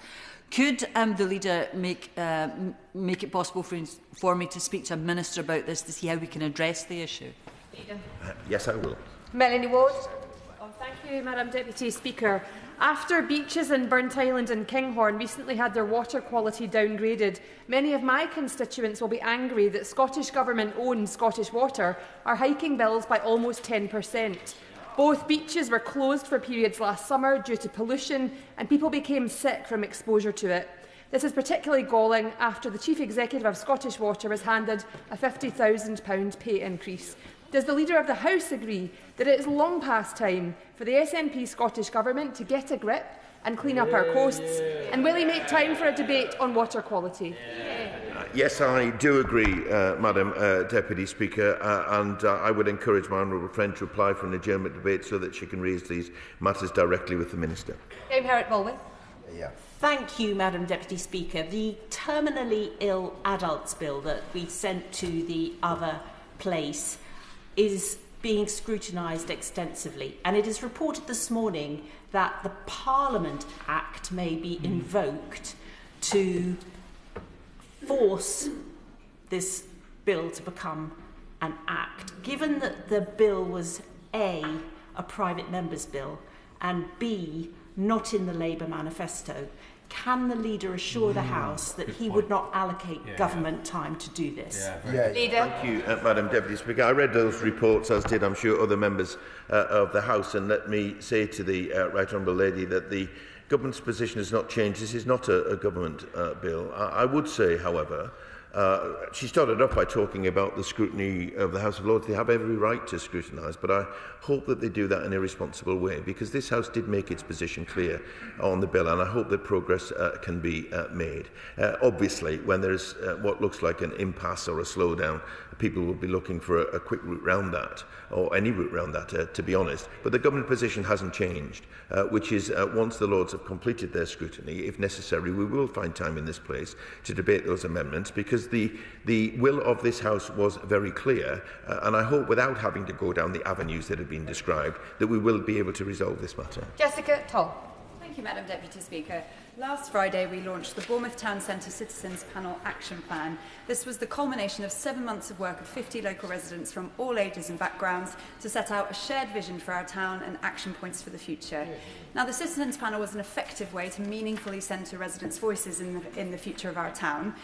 Speaker 23: Could the leader make it possible for me to speak to a minister about this to see how we can address the issue?
Speaker 3: Yes, I will.
Speaker 1: Melanie Ward.
Speaker 12: Oh, thank you, Madam Deputy Speaker. After beaches in Burnt Island and Kinghorn recently had their water quality downgraded, many of my constituents will be angry that Scottish Government-owned Scottish Water are hiking bills by almost 10%. Both beaches were closed for periods last summer due to pollution, and people became sick from exposure to it. This is particularly galling after the Chief Executive of Scottish Water was handed a £50,000 pay increase. Does the Leader of the House agree that it is long past time for the SNP Scottish Government to get a grip and clean up our coasts? And will he make time for a debate on water quality?
Speaker 3: Yes, I do agree, Madam Deputy Speaker, and I would encourage my honourable friend to apply for an adjournment debate so that she can raise these matters directly with the Minister.
Speaker 1: Dame Herrick Baldwin.
Speaker 9: Yeah.
Speaker 2: Thank you, Madam Deputy Speaker. The terminally ill adults bill that we sent to the other place is being scrutinised extensively, and it is reported this morning that the Parliament Act may be invoked to force this bill to become an act. Given that the bill was A, a private member's bill, and B, not in the Labour manifesto, can the leader assure the House that he would not allocate government time to do this?
Speaker 1: Leader.
Speaker 3: Thank you, Madam Deputy Speaker. I read those reports, as did, I'm sure, other members of the House, and let me say to the Right Honourable Lady that the government's position has not changed. This is not a government bill. I would say, however, she started off by talking about the scrutiny of the House of Lords. They have every right to scrutinise, but I hope that they do that in a responsible way, because this House did make its position clear on the bill, and I hope that progress can be made. Obviously, when there's what looks like an impasse or a slowdown, people will be looking for a quick route round that, or any route round that, to be honest. But the government position hasn't changed, which is once the Lords have completed their scrutiny, if necessary, we will find time in this place to debate those amendments, because the will of this House was very clear, and I hope, without having to go down the avenues that have been described, that we will be able to resolve this matter.
Speaker 1: Jessica Toll.
Speaker 4: Thank you, Madam Deputy Speaker. Last Friday, we launched the Bournemouth Town Centre Citizens Panel Action Plan. This was the culmination of 7 months of work of 50 local residents from all ages and backgrounds to set out a shared vision for our town and action points for the future. Now, the Citizens Panel was an effective way to meaningfully centre residents' voices in the future of our town.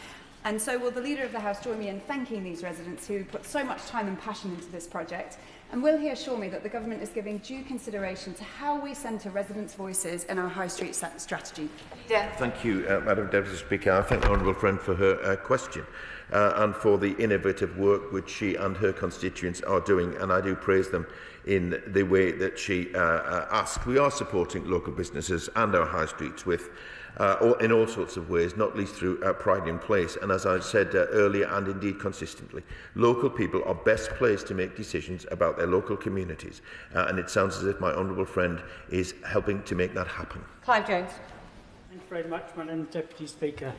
Speaker 4: And so will the Leader of the House join me in thanking these residents who put so much time and passion into this project? And will he assure me that the government is giving due consideration to how we centre residents' voices in our High Street strategy?
Speaker 1: Yeah.
Speaker 3: Thank you, Madam Deputy Speaker. I thank the Honourable Friend for her question and for the innovative work which she and her constituents are doing, and I do praise them in the way that she asked. We are supporting local businesses and our high streets with in all sorts of ways, not least through Pride in Place. And as I said earlier, and indeed consistently, local people are best placed to make decisions about their local communities. And it sounds as if my honourable friend is helping to make that happen.
Speaker 1: Clive Jones.
Speaker 5: Thank you very much, Madam Deputy Speaker.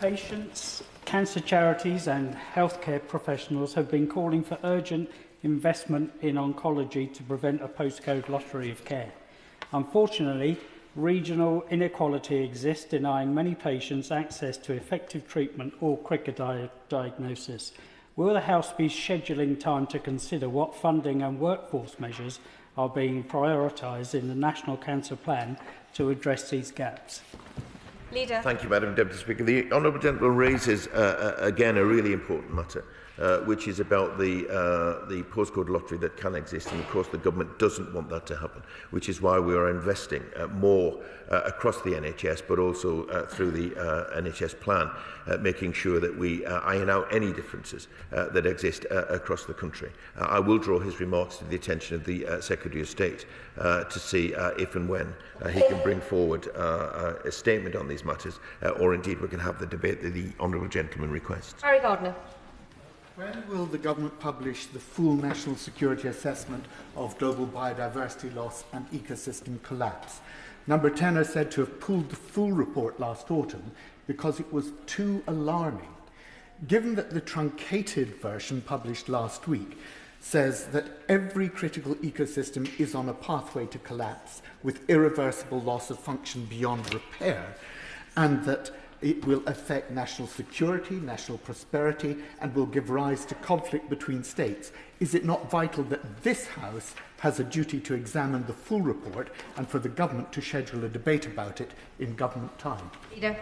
Speaker 5: Patients, cancer charities and healthcare professionals have been calling for urgent investment in oncology to prevent a postcode lottery of care. Unfortunately, regional inequality exists, denying many patients access to effective treatment or quicker diagnosis. Will the House be scheduling time to consider what funding and workforce measures are being prioritised in the National Cancer Plan to address these gaps?
Speaker 1: Leader.
Speaker 3: Thank you, Madam Deputy Speaker. The Honourable Gentleman raises, again, a really important matter, which is about the postcode lottery that can exist, and of course the government doesn't want that to happen, which is why we are investing more across the NHS, but also through the NHS plan, making sure that we iron out any differences that exist across the country. I will draw his remarks to the attention of the Secretary of State to see if and when he can bring forward a statement on these matters, or indeed we can have the debate that the Honourable Gentleman requests.
Speaker 1: Harry Gardner.
Speaker 24: When will the government publish the full national security assessment of global biodiversity loss and ecosystem collapse? Number 10 are said to have pulled the full report last autumn because it was too alarming. Given that the truncated version published last week says that every critical ecosystem is on a pathway to collapse with irreversible loss of function beyond repair, and that it will affect national security, national prosperity, and will give rise to conflict between states, is it not vital that this House has a duty to examine the full report and for the government to schedule a debate about it in government time?
Speaker 1: Leader.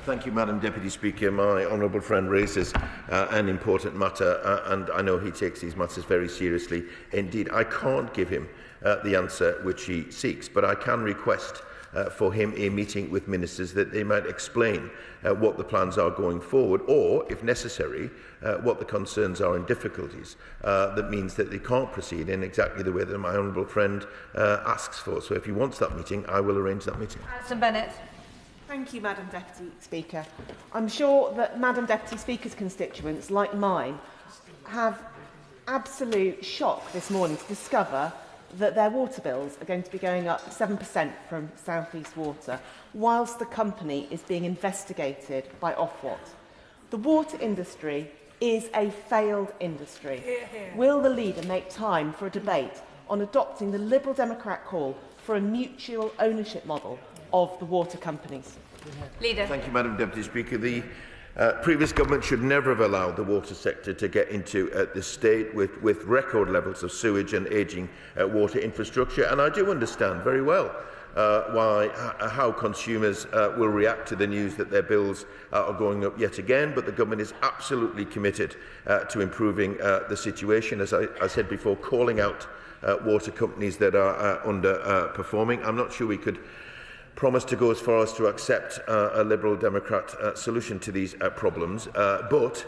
Speaker 3: Thank you, Madam Deputy Speaker. My honourable friend raises an important matter, and I know he takes these matters very seriously. Indeed, I can't give him the answer which he seeks, but I can request for him a meeting with ministers that they might explain what the plans are going forward, or, if necessary, what the concerns are and difficulties that means that they can't proceed in exactly the way that my honourable friend asks for. So if he wants that meeting, I will arrange that meeting.
Speaker 1: Alison Bennett.
Speaker 25: Thank you, Madam Deputy Speaker. I'm sure that Madam Deputy Speaker's constituents, like mine, have absolute shock this morning to discover that their water bills are going to be going up 7% from South East Water, whilst the company is being investigated by Ofwat. The water industry is a failed industry.
Speaker 7: Hear, hear.
Speaker 25: Will the leader make time for a debate on adopting the Liberal Democrat call for a mutual ownership model of the water companies?
Speaker 1: Leader.
Speaker 3: Thank you, Madam Deputy Speaker. The previous government should never have allowed the water sector to get into this state with record levels of sewage and ageing water infrastructure. And I do understand very well how consumers will react to the news that their bills are going up yet again, but the government is absolutely committed to improving the situation. As I said before, calling out water companies that are underperforming. I'm not sure we could promise to go as far as to accept a Liberal Democrat solution to these problems, but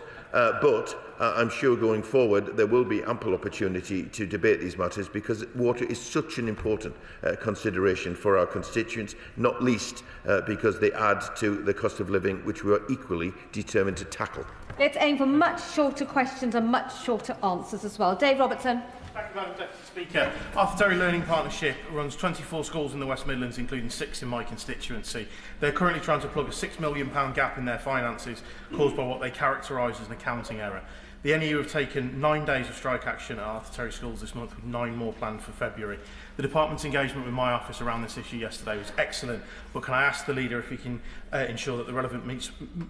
Speaker 3: I'm sure going forward there will be ample opportunity to debate these matters, because water is such an important consideration for our constituents, not least because they add to the cost of living, which we are equally determined to tackle.
Speaker 1: Let's aim for much shorter questions and much shorter answers as well. Dave Robertson.
Speaker 8: Thank you, Madam Deputy Speaker. Arthur Terry Learning Partnership runs 24 schools in the West Midlands, including 6 in my constituency. They're currently trying to plug a £6 million gap in their finances caused by what they characterise as an accounting error. The NEU have taken 9 days of strike action at Arthur Terry schools this month, with 9 more planned for February. The department's engagement with my office around this issue yesterday was excellent, but can I ask the leader if he can ensure that the relevant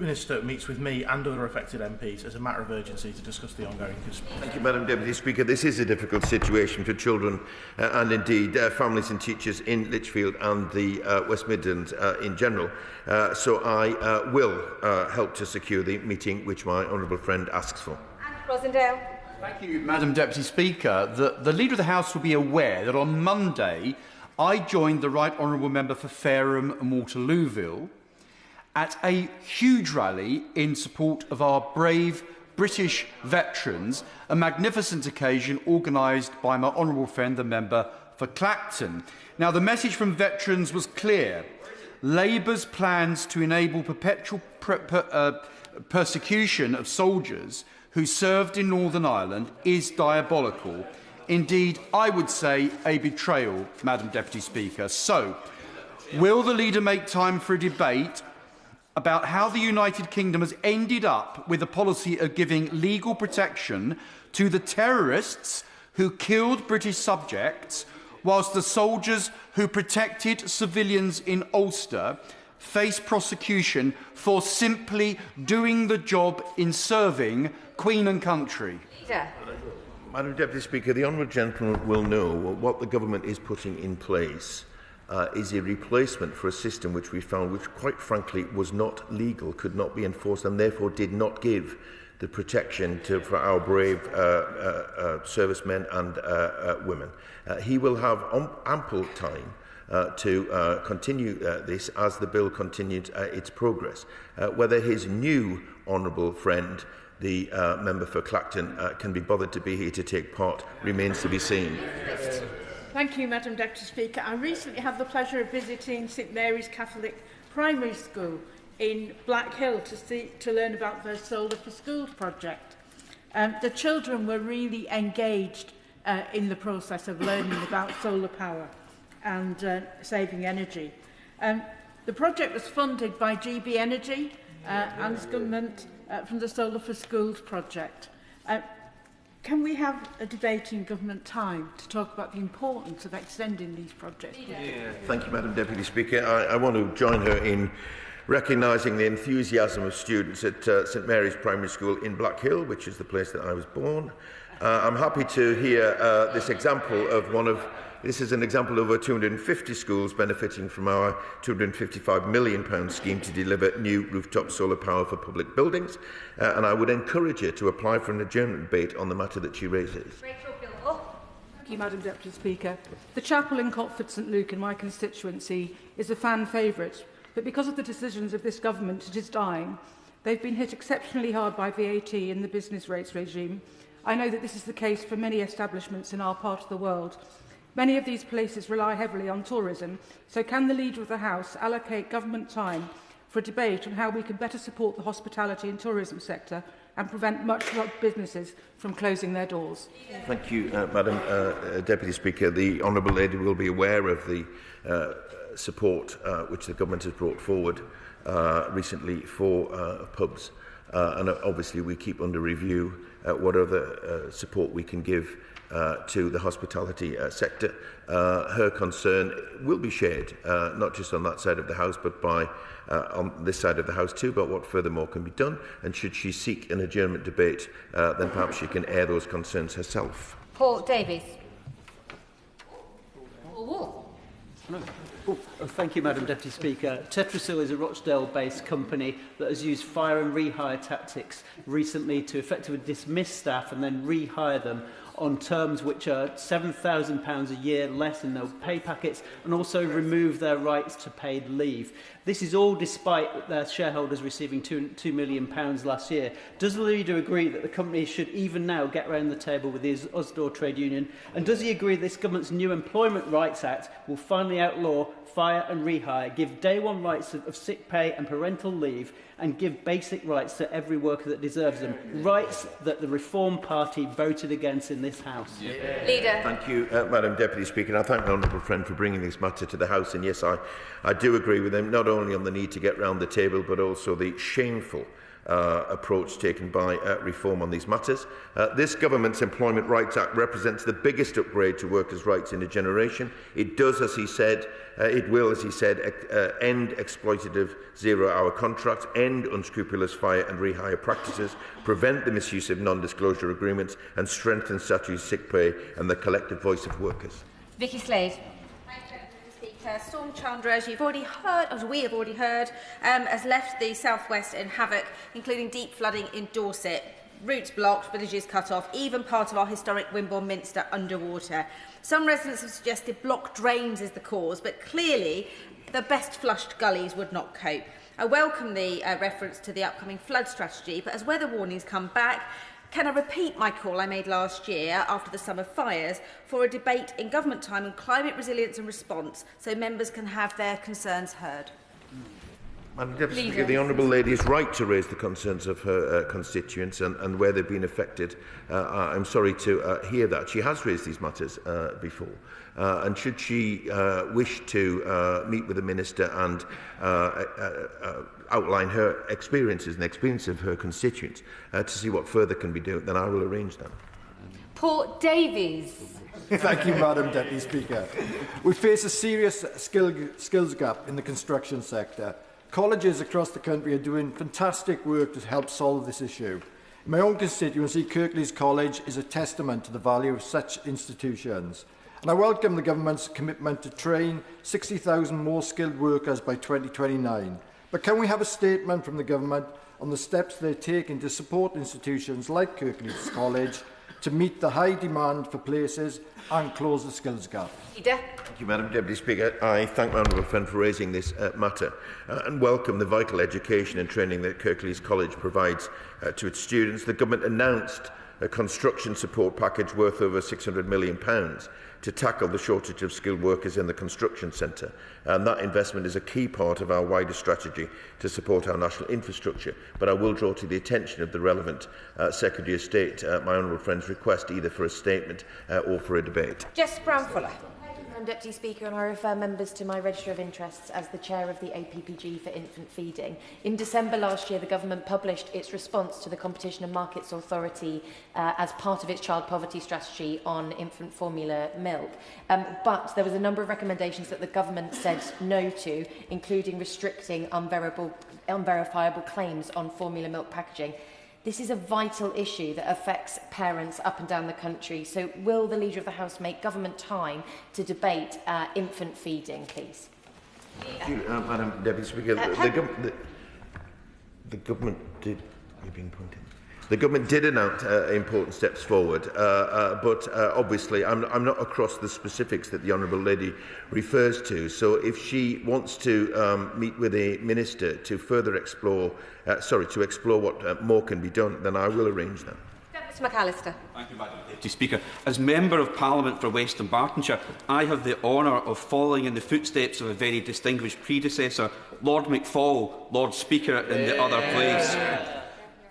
Speaker 8: minister meets with me and other affected MPs as a matter of urgency to discuss the ongoing dispute?
Speaker 3: Thank you, Madam Deputy Speaker. This is a difficult situation for children and indeed families and teachers in Lichfield and the West Midlands in general. So I will help to secure the meeting which my honourable friend asks for.
Speaker 1: Rosendale.
Speaker 11: Thank you, Madam Deputy Speaker. The Leader of the House will be aware that on Monday I joined the Right Honourable Member for Fareham and Waterlooville at a huge rally in support of our brave British veterans, a magnificent occasion organised by my honourable friend, the member for Clacton. Now, the message from veterans was clear. Labour's plans to enable perpetual persecution of soldiers who served in Northern Ireland is diabolical. Indeed, I would say a betrayal, Madam Deputy Speaker. So, will the leader make time for a debate about how the United Kingdom has ended up with a policy of giving legal protection to the terrorists who killed British subjects, whilst the soldiers who protected civilians in Ulster face prosecution for simply doing the job in serving Queen and country?
Speaker 1: Leader.
Speaker 3: Madam Deputy Speaker, the honourable gentleman will know what the government is putting in place is a replacement for a system which we found, which quite frankly was not legal, could not be enforced, and therefore did not give the protection for our brave servicemen and women. He will have ample time to continue this as the bill continues its progress. Whether his new honourable friend, the member for Clacton, can be bothered to be here to take part remains to be seen.
Speaker 7: Thank you, Madam Deputy Speaker. I recently had the pleasure of visiting St Mary's Catholic Primary School in Black Hill to learn about their Solar for Schools project. The children were really engaged in the process of learning about solar power and saving energy. The project was funded by GB Energy and the government from the Solar for Schools project. Can we have a debate in government time to talk about the importance of extending these projects?
Speaker 3: Thank you, Madam Deputy Speaker. I want to join her in recognising the enthusiasm of students at St Mary's Primary School in Black Hill, which is the place that I was born. I'm happy to hear this example of this is an example of over 250 schools benefiting from our £255 million scheme to deliver new rooftop solar power for public buildings, and I would encourage her to apply for an adjournment debate on the matter that she raises.
Speaker 7: Thank you, Madam Deputy Speaker. The chapel in Cotford St Luke in my constituency is a fan favourite, but because of the decisions of this government it is dying. They've been hit exceptionally hard by VAT in the business rates regime. I know that this is the case for many establishments in our part of the world. Many of these places rely heavily on tourism, so can the Leader of the House allocate government time for a debate on how we can better support the hospitality and tourism sector and prevent much loved businesses from closing their doors?
Speaker 3: Thank you, Madam Deputy Speaker. The Honourable Lady will be aware of the support which the Government has brought forward recently for pubs. And obviously we keep under review what other support we can give to the hospitality sector. Her concern will be shared, not just on that side of the House, but by on this side of the House too, about what furthermore can be done. And should she seek an adjournment debate, then perhaps she can air those concerns herself.
Speaker 1: Paul Davies.
Speaker 13: Thank you, Madam Deputy Speaker. Tetrasil is a Rochdale-based company that has used fire and rehire tactics recently to effectively dismiss staff and then rehire them on terms which are £7,000 a year less in their pay packets, and also remove their rights to paid leave. This is all despite their shareholders receiving £2 million last year. Does the leader agree that the company should even now get round the table with the Usdaw trade union? And does he agree this government's new Employment Rights Act will finally outlaw fire and rehire, give day one rights of sick pay and parental leave, and give basic rights to every worker that deserves them? Rights that the Reform Party voted against in this House.
Speaker 1: Leader.
Speaker 3: Thank you, Madam Deputy Speaker. I thank my honourable friend for bringing this matter to the House. And yes, I do agree with him, not only on the need to get round the table, but also the shameful approach taken by Reform on these matters. This Government's Employment Rights Act represents the biggest upgrade to workers' rights in a generation. It does, as he said, it will, as he said, end exploitative zero-hour contracts, end unscrupulous fire and rehire practices, prevent the misuse of non-disclosure agreements, and strengthen statutory sick pay and the collective voice of workers.
Speaker 1: Vicky Slade.
Speaker 14: Storm Chandra, as you've already heard, as we have already heard, has left the southwest in havoc, including deep flooding in Dorset. Routes blocked, villages cut off, even part of our historic Wimborne Minster underwater. Some residents have suggested blocked drains is the cause, but clearly the best flushed gullies would not cope. I welcome the reference to the upcoming flood strategy, but as weather warnings come back, can I repeat my call I made last year after the summer fires for a debate in government time on climate resilience and response so members can have their concerns heard?
Speaker 3: Madam Deputy Speaker, the Honourable Lady is right to raise the concerns of her constituents and where they've been affected. I'm sorry to hear that. She has raised these matters before. And should she wish to meet with the Minister and outline her experiences and the experience of her constituents to see what further can be done, then I will arrange that.
Speaker 1: Paul Davies.
Speaker 15: Thank you, Madam Deputy Speaker. We face a serious skills gap in the construction sector. Colleges across the country are doing fantastic work to help solve this issue. In my own constituency, Kirklees College is a testament to the value of such institutions. And I welcome the Government's commitment to train 60,000 more skilled workers by 2029. But can we have a statement from the Government on the steps they're taking to support institutions like Kirklees College to meet the high demand for places and close the skills gap?
Speaker 1: Leader.
Speaker 3: Thank you, Madam Deputy Speaker. I thank my honourable friend for raising this matter and welcome the vital education and training that Kirklees College provides to its students. The Government announced a construction support package worth over £600 million to tackle the shortage of skilled workers in the construction sector, and that investment is a key part of our wider strategy to support our national infrastructure. But I will draw to the attention of the relevant Secretary of State my honourable friend's request either for a statement or for a debate.
Speaker 1: Jess Brown-Fuller.
Speaker 16: Madam Deputy Speaker, and I refer members to my register of interests as the chair of the APPG for infant feeding. In December last year, the Government published its response to the Competition and Markets Authority as part of its child poverty strategy on infant formula milk. But there was a number of recommendations that the Government said no to, including restricting unverifiable claims on formula milk packaging. This is a vital issue that affects parents up and down the country. So will the Leader of the House make government time to debate infant feeding, please?
Speaker 3: Thank you, Madam Deputy Speaker. The government did... You're being pointed. The Government did announce important steps forward, but obviously I'm not across the specifics that the Honourable Lady refers to. So if she wants to meet with a Minister to further explore, to explore what more can be done, then I will arrange that.
Speaker 1: Mr McAllister.
Speaker 17: Thank you, Madam Deputy Speaker. As Member of Parliament for Western Bartonshire, I have the honour of following in the footsteps of a very distinguished predecessor, Lord McFall, Lord Speaker in the other place.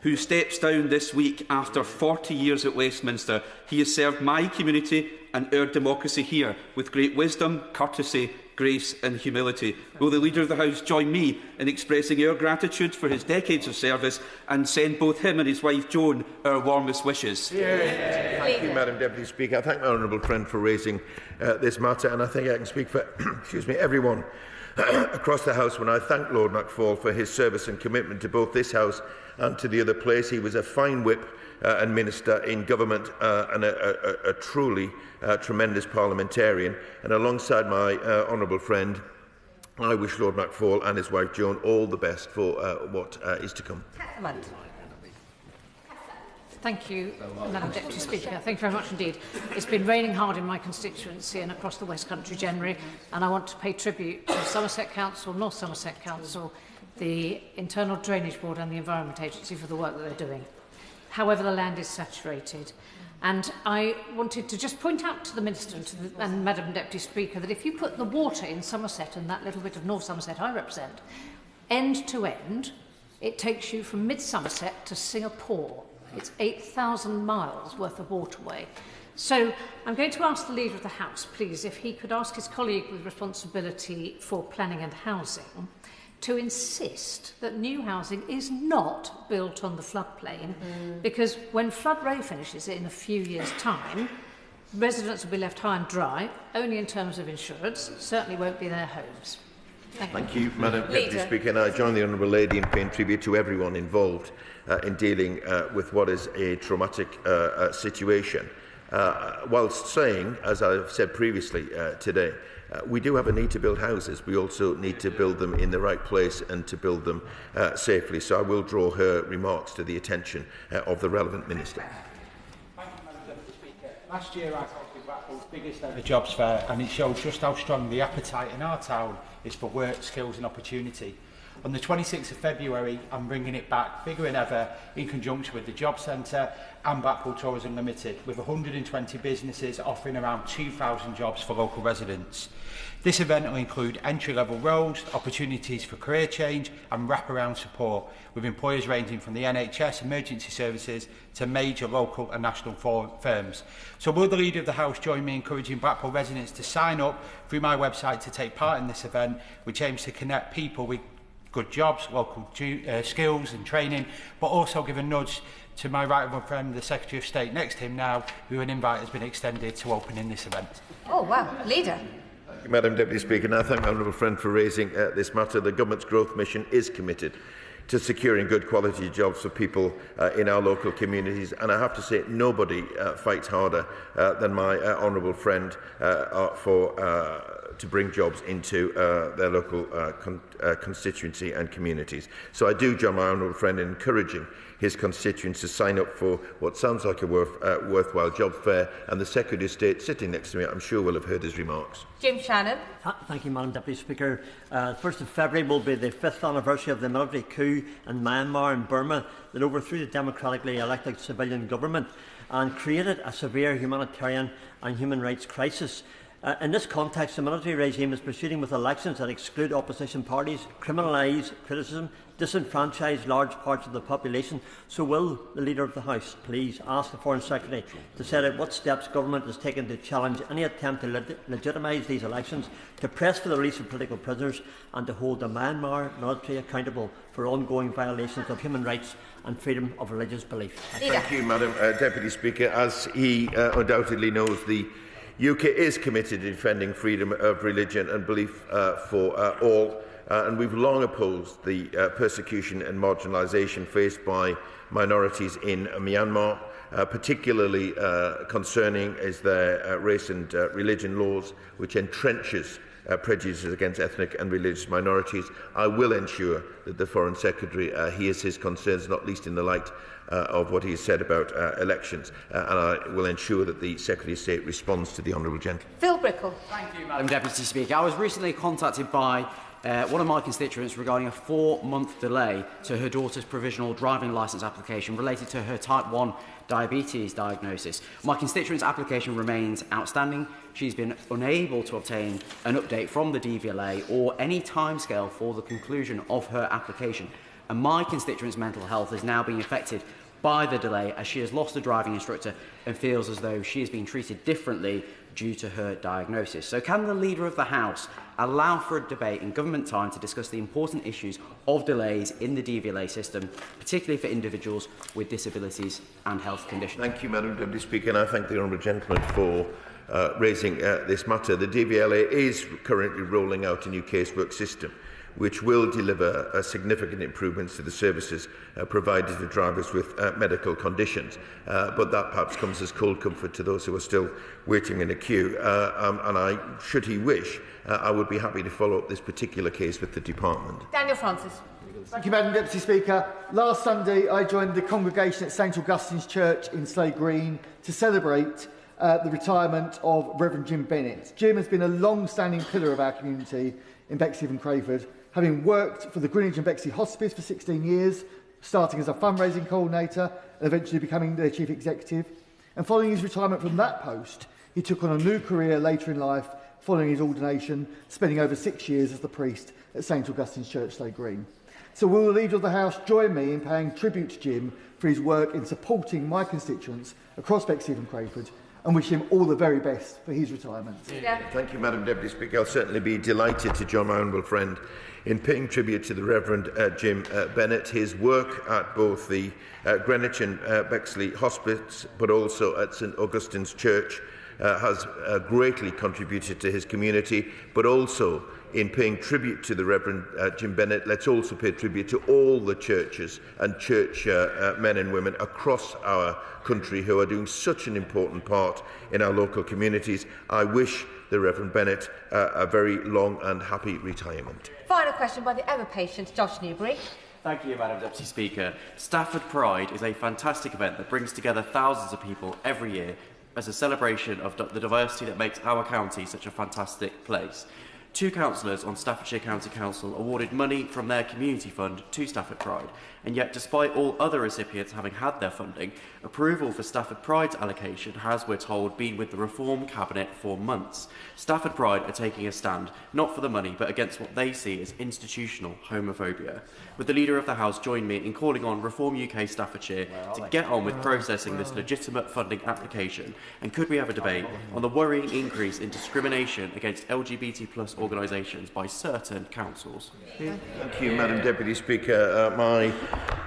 Speaker 17: who steps down this week after 40 years at Westminster. He has served my community and our democracy here with great wisdom, courtesy, grace and humility. Will the Leader of the House join me in expressing our gratitude for his decades of service and send both him and his wife Joan our warmest wishes?
Speaker 3: Thank you, Madam Deputy Speaker. I thank my honourable friend for raising this matter, and I think I can speak for everyone across the House when I thank Lord McFall for his service and commitment to both this House and to the other place. He was a fine whip and minister in government and a truly tremendous parliamentarian. And alongside my honourable friend, I wish Lord McFall and his wife Joan all the best for what is to come.
Speaker 6: Thank you, Madam Deputy Speaker. Thank you very much indeed. It's been raining hard in my constituency and across the West Country generally, and I want to pay tribute to Somerset Council, North Somerset Council, the Internal Drainage Board and the Environment Agency for the work that they're doing. However, the land is saturated. And I wanted to just point out to the Minister and Madam Deputy Speaker that if you put the water in Somerset and that little bit of North Somerset I represent, end to end, it takes you from mid-Somerset to Singapore. It's 8,000 miles worth of waterway. So I'm going to ask the Leader of the House, please, if he could ask his colleague with responsibility for planning and housing to insist that new housing is not built on the floodplain, because when Flood Row finishes in a few years' time, residents will be left high and dry, only in terms of insurance, certainly won't be their homes.
Speaker 3: Thank you, Madam Deputy Speaker. And I join the Honourable Lady in paying tribute to everyone involved in dealing with what is a traumatic situation. Whilst saying, as I've said previously today, we do have a need to build houses. We also need to build them in the right place and to build them safely. So I will draw her remarks to the attention of the relevant minister.
Speaker 18: Thank you, Madam Deputy Speaker. Last year I hosted Blackpool's biggest ever jobs fair, and it showed just how strong the appetite in our town is for work, skills and opportunity. On the 26th of February, I'm bringing it back, bigger than ever, in conjunction with the Job Centre and Blackpool Tourism Limited, with 120 businesses offering around 2,000 jobs for local residents. This event will include entry-level roles, opportunities for career change and wraparound support, with employers ranging from the NHS, emergency services to major local and national firms. So will the Leader of the House join me in encouraging Blackpool residents to sign up through my website to take part in this event, which aims to connect people with good jobs, local skills and training, but also give a nudge to my right honourable friend, the Secretary of State next to him now, who an invite has been extended to open in this event.
Speaker 14: Oh, wow. Leader.
Speaker 3: Thank you, Madam Deputy Speaker. And I thank my honourable friend for raising this matter. The Government's Growth Mission is committed to securing good quality jobs for people in our local communities. And I have to say, nobody fights harder than my honourable friend to bring jobs into their local constituency and communities. So I do join my honourable friend in encouraging his constituents to sign up for what sounds like a worthwhile job fair, and the Secretary of State sitting next to me, I'm sure, will have heard his remarks.
Speaker 14: Jim Shannon.
Speaker 19: Thank you, Madam Deputy Speaker. 1st of February will be the 5th anniversary of the military coup in Myanmar and Burma that overthrew the democratically elected civilian government and created a severe humanitarian and human rights crisis. In this context, the military regime is proceeding with elections that exclude opposition parties, criminalise criticism, disenfranchise large parts of the population. So will the Leader of the House please ask the Foreign Secretary to set out what steps government is taking to challenge any attempt to legitimise these elections, to press for the release of political prisoners and to hold the Myanmar military accountable for ongoing violations of human rights and freedom of religious belief.
Speaker 3: Thank you, Madam Deputy Speaker. As he undoubtedly knows, the UK is committed to defending freedom of religion and belief for all, and we've long opposed the persecution and marginalisation faced by minorities in Myanmar. Particularly concerning is their race and religion laws, which entrenches prejudices against ethnic and religious minorities. I will ensure that the Foreign Secretary hears his concerns, not least in the light of what he has said about elections, and I will ensure that the Secretary of State responds to the honourable gentleman.
Speaker 14: Phil Brickell.
Speaker 20: Thank you, Madam Deputy Speaker. I was recently contacted by one of my constituents regarding a 4-month delay to her daughter's provisional driving licence application related to her type 1 diabetes diagnosis. My constituent's application remains outstanding. She's been unable to obtain an update from the DVLA or any timescale for the conclusion of her application. and my constituent's mental health is now being affected by the delay, as she has lost a driving instructor and feels as though she is being treated differently due to her diagnosis. So can the Leader of the House allow for a debate in government time to discuss the important issues of delays in the DVLA system, particularly for individuals with disabilities and health conditions?
Speaker 3: Thank you, Madam Deputy Speaker, and I thank the Honourable Gentleman for raising this matter. The DVLA is currently rolling out a new casework system which will deliver significant improvements to the services provided to drivers with medical conditions. But that perhaps comes as cold comfort to those who are still waiting in a queue. And should he wish, I would be happy to follow up this particular case with the Department.
Speaker 1: Daniel Francis.
Speaker 15: Thank you, Madam Deputy Speaker. Last Sunday, I joined the congregation at St Augustine's Church in Slade Green to celebrate the retirement of Reverend Jim Bennett. Jim has been a long-standing pillar of our community in Bexley and Crayford, having worked for the Greenwich and Bexley Hospice for 16 years, starting as a fundraising coordinator and eventually becoming their chief executive. And following his retirement from that post, he took on a new career later in life, following his ordination, spending over 6 years as the priest at St Augustine's Church, Slade Green. So will the Leader of the House join me in paying tribute to Jim for his work in supporting my constituents across Bexley and Crayford, and wish him all the very best for his retirement?
Speaker 3: Yeah. Thank you, Madam Deputy Speaker. I'll certainly be delighted to join my honourable friend in paying tribute to the Reverend Jim Bennett. His work at both the Greenwich and Bexley Hospice, but also at St Augustine's Church, has greatly contributed to his community, but also in paying tribute to the Reverend Jim Bennett, let's also pay tribute to all the churches and church men and women across our country who are doing such an important part in our local communities. I wish the Reverend Bennett a very long and happy retirement.
Speaker 1: Final question by the ever-patient Josh Newbury.
Speaker 10: Thank you, Madam Deputy Speaker. Stafford Pride is a fantastic event that brings together thousands of people every year as a celebration of the diversity that makes our county such a fantastic place. 2 councillors on Staffordshire County Council awarded money from their community fund to Stafford Pride, and yet despite all other recipients having had their funding, approval for Stafford Pride's allocation has, we're told, been with the Reform Cabinet for months. Stafford Pride are taking a stand, not for the money, but against what they see as institutional homophobia. Would the Leader of the House join me in calling on Reform UK Staffordshire to get on with processing this legitimate funding application? And could we have a debate on the worrying increase in discrimination against LGBT+ organisations by certain councils?
Speaker 3: Thank you, Madam Deputy Speaker. My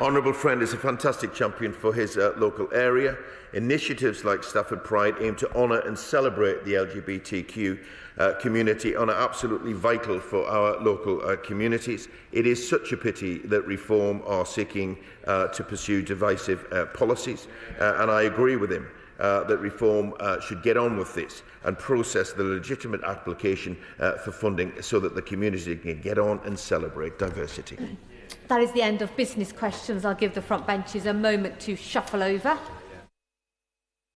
Speaker 3: honourable friend is a fantastic champion for his local area. Initiatives like Stafford Pride aim to honour and celebrate the LGBTQ community and are absolutely vital for our local communities. It is such a pity that Reform are seeking to pursue divisive policies, and I agree with him that Reform should get on with this and process the legitimate application for funding so that the community can get on and celebrate diversity.
Speaker 1: That is the end of business questions. I'll give the front benches a moment to shuffle over.